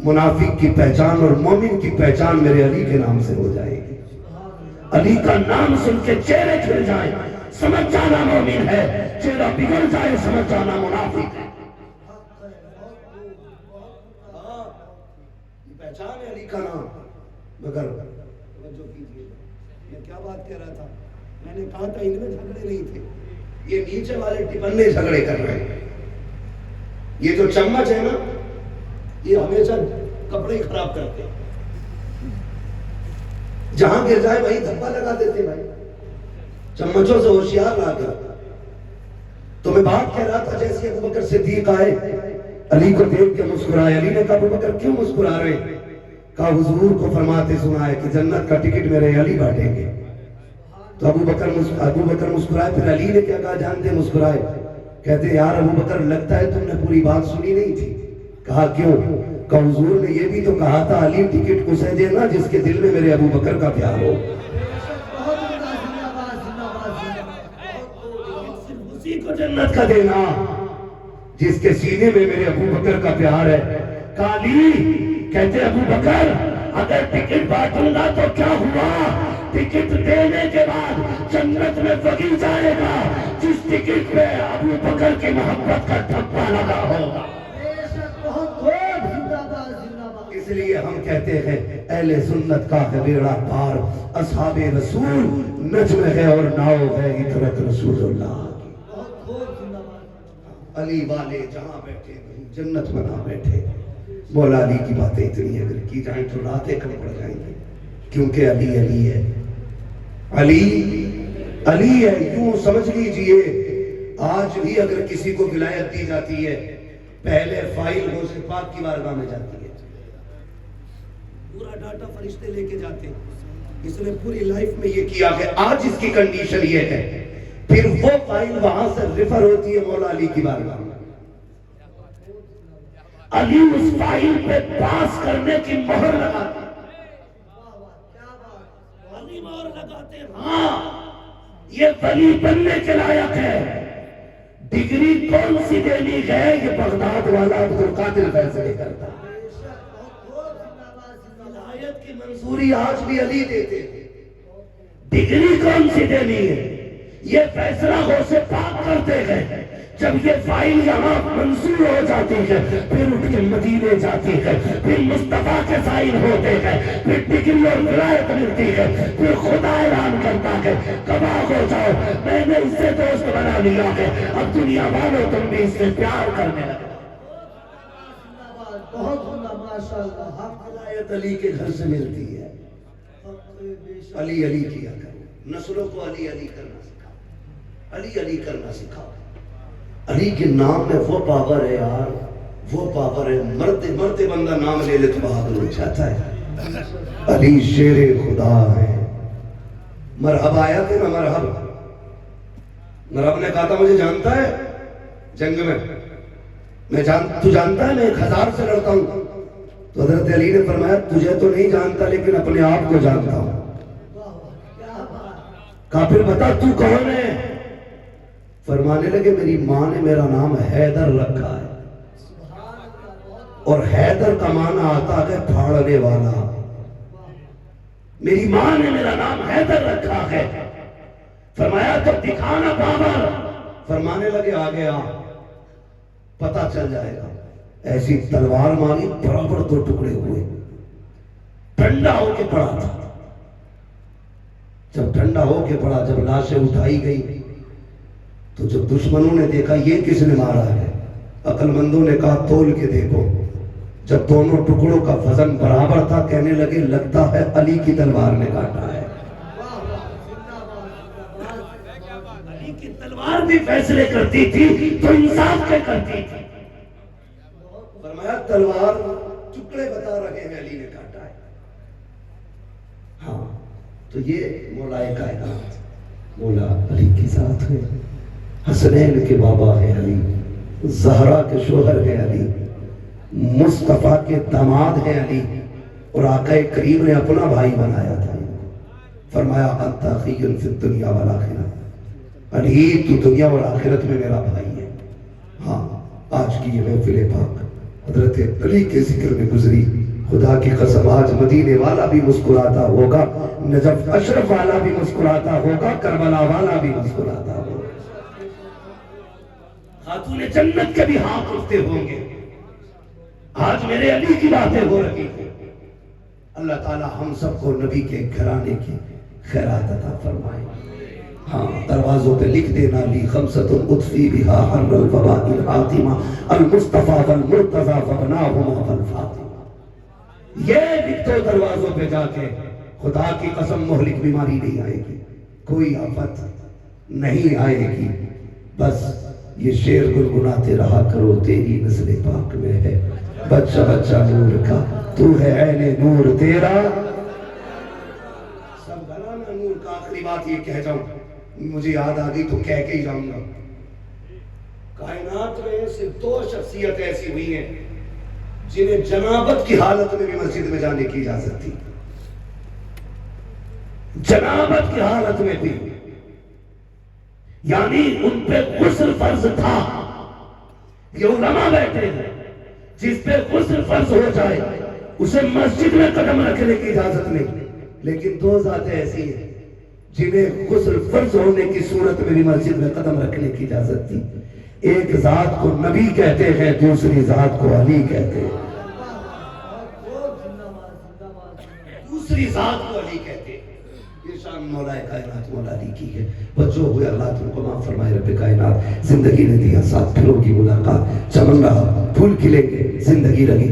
منافق کی پہچان اور مومن کی پہچان میرے علی کے نام سے ہو جائے گی. علی کا نام سن کے چہرے کھل جائیں، سمجھ جانا مومن ہے، چہرہ بگڑ جائے سمجھ جانا منافق ہے. پہچان ہے علی کا نام. مگر توجہ کیجیے، میں کیا بات کہہ رہا تھا؟ میں نے کہا تھا ان میں جھگڑے نہیں تھے، یہ نیچے والے ٹپنے جھگڑے کر رہے ہیں. یہ جو چمچ ہے نا یہ ہمیشہ کپڑے خراب کرتے ہیں، جہاں گر جائے وہیں دھپا لگا دیتے بھائی، چمچوں سے ہوشیار لا کر. تو میں بات کہہ رہا تھا جیسے ابو بکر صدیق آئے، علی کو دیکھ کے مسکرائے. علی نے کہا ابو بکر کیوں مسکرا رہے؟ کہا حضور کو فرماتے سنا ہے کہ جنت کا ٹکٹ میرے علی بانٹیں گے. تو ابو بکر مسکرائے. پھر علی نے کیا کہا جانتے؟ مسکرائے، کہتے یار ابو بکر لگتا ہے تم نے پوری بات سنی نہیں تھی. کہا کیوں؟ کہ حضور نے یہ بھی تو کہا تھا علی ٹکٹ اسے دینا جس کے دل میں میرے ابو بکر کا پیار ہو. بہت عمدہ، زندہ باد، زندہ باد، زندہ باد. صرف اسی کو جنت کا دینا جس کے سینے میں میرے ابو بکر کا پیار ہے. کہا علی، کہتے ابو بکر اگر ٹکٹ بانٹوں گا تو کیا ہوا؟ ٹکٹ دینے کے بعد جنت میں وہی جائے گا جس ٹکٹ پہ ابو بکر کی محبت کا ٹھپا لگا ہوگا. بہت خوب، زندہ باد، زندہ باد. اس لیے ہم کہتے ہیں اہل سنت کا ہے بیڑا پار، اصحاب رسول نجم ہے اور ناؤ ہے عطرت رسول اللہ. بہت خوب، زندہ باد. علی والے جہاں بیٹھے وہیں جنت بنا بیٹھے. مولا علی کی باتیں اتنی اگر کی جائیں تو راتیں کم پڑ جائیں گی، کیونکہ علی علی ہے، علی علی ہے. یوں سمجھ لیجئے آج بھی اگر کسی کو ولایت دی جاتی ہے پہلے فائل غوث پاک کی بارگاہ میں جاتی ہے، پورا ڈاٹا فرشتے لے کے جاتے ہیں. اس نے پوری لائف میں یہ کیا کہ آج اس کی کنڈیشن یہ ہے، پھر وہ فائل وہاں سے ریفر ہوتی ہے مولا علی کی بارگاہ میں. علی اس فائل پہ پاس کرنے کی مہر لگاتے ہیں. علی مہر لگاتے ہیں ہاں یہ ولی بننے کے لائق ہے. ڈگری کون سی دینی ہے یہ بغداد والا عبد القادر فیصلے کرتا ہے. ولایت کی منظوری آج بھی علی دیتے ہیں. ڈگری کون سی دینی ہے یہ فیصلہ غوث پاک کرتے ہیں. جب یہ فائل یہاں منظور ہو جاتی ہے پھر اٹھ کے مدینے جاتی ہے، پھر مصطفیٰ کے فائل ہوتے ہیں، پھر ڈگری اور ولایت ملتی ہے، پھر خدا اعلان کرتا ہے گواہ ہو جاؤ میں نے اس سے دوست بنا لیا ہے، اب دنیا والوں تم بھی اس سے پیار کرنے لگے. بہت عمدہ، ماشاءاللہ. عنایت علی کے گھر سے ملتی ہے. علی علی کیا کرو, نسلوں کو علی علی کرنا سکھاؤ, علی علی کرنا سکھاؤ. علی کے نام میں وہ پاور ہے یار, وہ پاور ہے. مرتے مرتے بندہ نام لے لے تو بہادر ہو جاتا ہے. علی شیر خدا ہے. مرحب آیا تھے نا, مرحب. مرحب نے کہا تھا مجھے جانتا ہے جنگ میں, تو جانتا ہے میں 1000 سے لڑتا ہوں. تو حضرت علی نے فرمایا تجھے تو نہیں جانتا لیکن اپنے آپ کو جانتا ہوں. کہا پھر بتا تو کون ہے؟ فرمانے لگے میری ماں نے میرا نام حیدر رکھا ہے, اور حیدر کا معنی آتا ہے پھاڑنے والا. میری ماں نے میرا نام حیدر رکھا ہے. فرمایا تو دکھانا پاور. فرمانے لگے آگے آ, پتہ چل جائے گا. ایسی تلوار ماری, برابر 2 ٹکڑے ہوئے. ٹھنڈا ہو کے پڑا تھا. جب ٹھنڈا ہو کے پڑا, جب لاشیں اٹھائی گئی تو جب دشمنوں نے دیکھا یہ کس نے مارا ہے, عقل مندوں نے کہا تول کے دیکھو. جب دونوں ٹکڑوں کا وزن برابر تھا کہنے لگے لگتا ہے علی کی تلوار نے کاٹا ہے. علی کی تلوار بھی فیصلے کرتی تھی تو انصاف کے کرتی تھی. فرمایا تلوار ٹکڑے بتا رہے ہیں علی نے کاٹا ہے. ہاں تو یہ مولا کائنات مولا علی کی ذات ہے. حسنین کے بابا ہے علی, زہرا کے شوہر ہے علی, مصطفیٰ کے داماد ہے علی, اور آقا کریم نے اپنا بھائی بنایا تھا. فرمایا انت اخی فی الدنیا والآخرہ, علی تو دنیا اور آخرت میں میرا بھائی ہے. ہاں آج کی یہ محفل پاک حضرت علی کے ذکر میں گزری. خدا کی قسم آج مدینے والا بھی مسکراتا ہوگا, نجف اشرف والا بھی مسکراتا ہوگا, کربلا والا بھی مسکراتا ہوگا. خاتون جنت کے بھی ہاتھ اٹھتے ہوں گے. آج میرے علی کی باتیں ہو رہی ہیں. اللہ تعالی ہم سب کو نبی کے گھرانے کی خیرات عطا فرمائے. ہاں دروازوں پہ لکھ دینا لی خمسۃ اطفی بہا حر الوباء الحاتمہ المصطفیٰ والمرتضیٰ فبناہما والفاطمہ. یہ لکھ دو دروازوں پہ جا کے, خدا کی قسم مہلک بیماری نہیں آئے گی, کوئی آفت نہیں آئے گی. بس یہ شعر گنگناتے رہا کرو, تیری نسل پاک میں ہے بچہ بچہ نور کا, تو ہے عین نور تیرا. سب گلانا نور کا. آخری بات یہ کہہ جاؤں, مجھے یاد آ گئی تو کہہ کے ہی جاؤں گا. کائنات میں صرف 2 شخصیت ایسی ہوئی ہیں جنہیں جنابت کی حالت میں بھی مسجد میں جانے کی اجازت تھی. جنابت کی حالت میں بھی, یعنی ان پہ غسل فرض تھا. یہ علماء بیٹھے ہیں جس پہ غسل فرض ہو جائے اسے مسجد میں قدم رکھنے کی اجازت نہیں. لیکن 2 ذاتیں ایسی ہیں جنہیں غسل فرض ہونے کی صورت میں بھی مسجد میں قدم رکھنے کی اجازت تھی. ایک ذات کو نبی کہتے ہیں, دوسری ذات کو علی کہتے ہیں. دوسری ذات کو علی کہتے ہیں. یہ شان مولا کائنات مولا علی کی ہے. بچوں ہوئے اللہ تم کو معاف فرمائے. رب کائنات زندگی نے دیا ساتھ, پھر ہوگی ملاقات. چمن رہا پھول کھلیں گے, زندگی لگی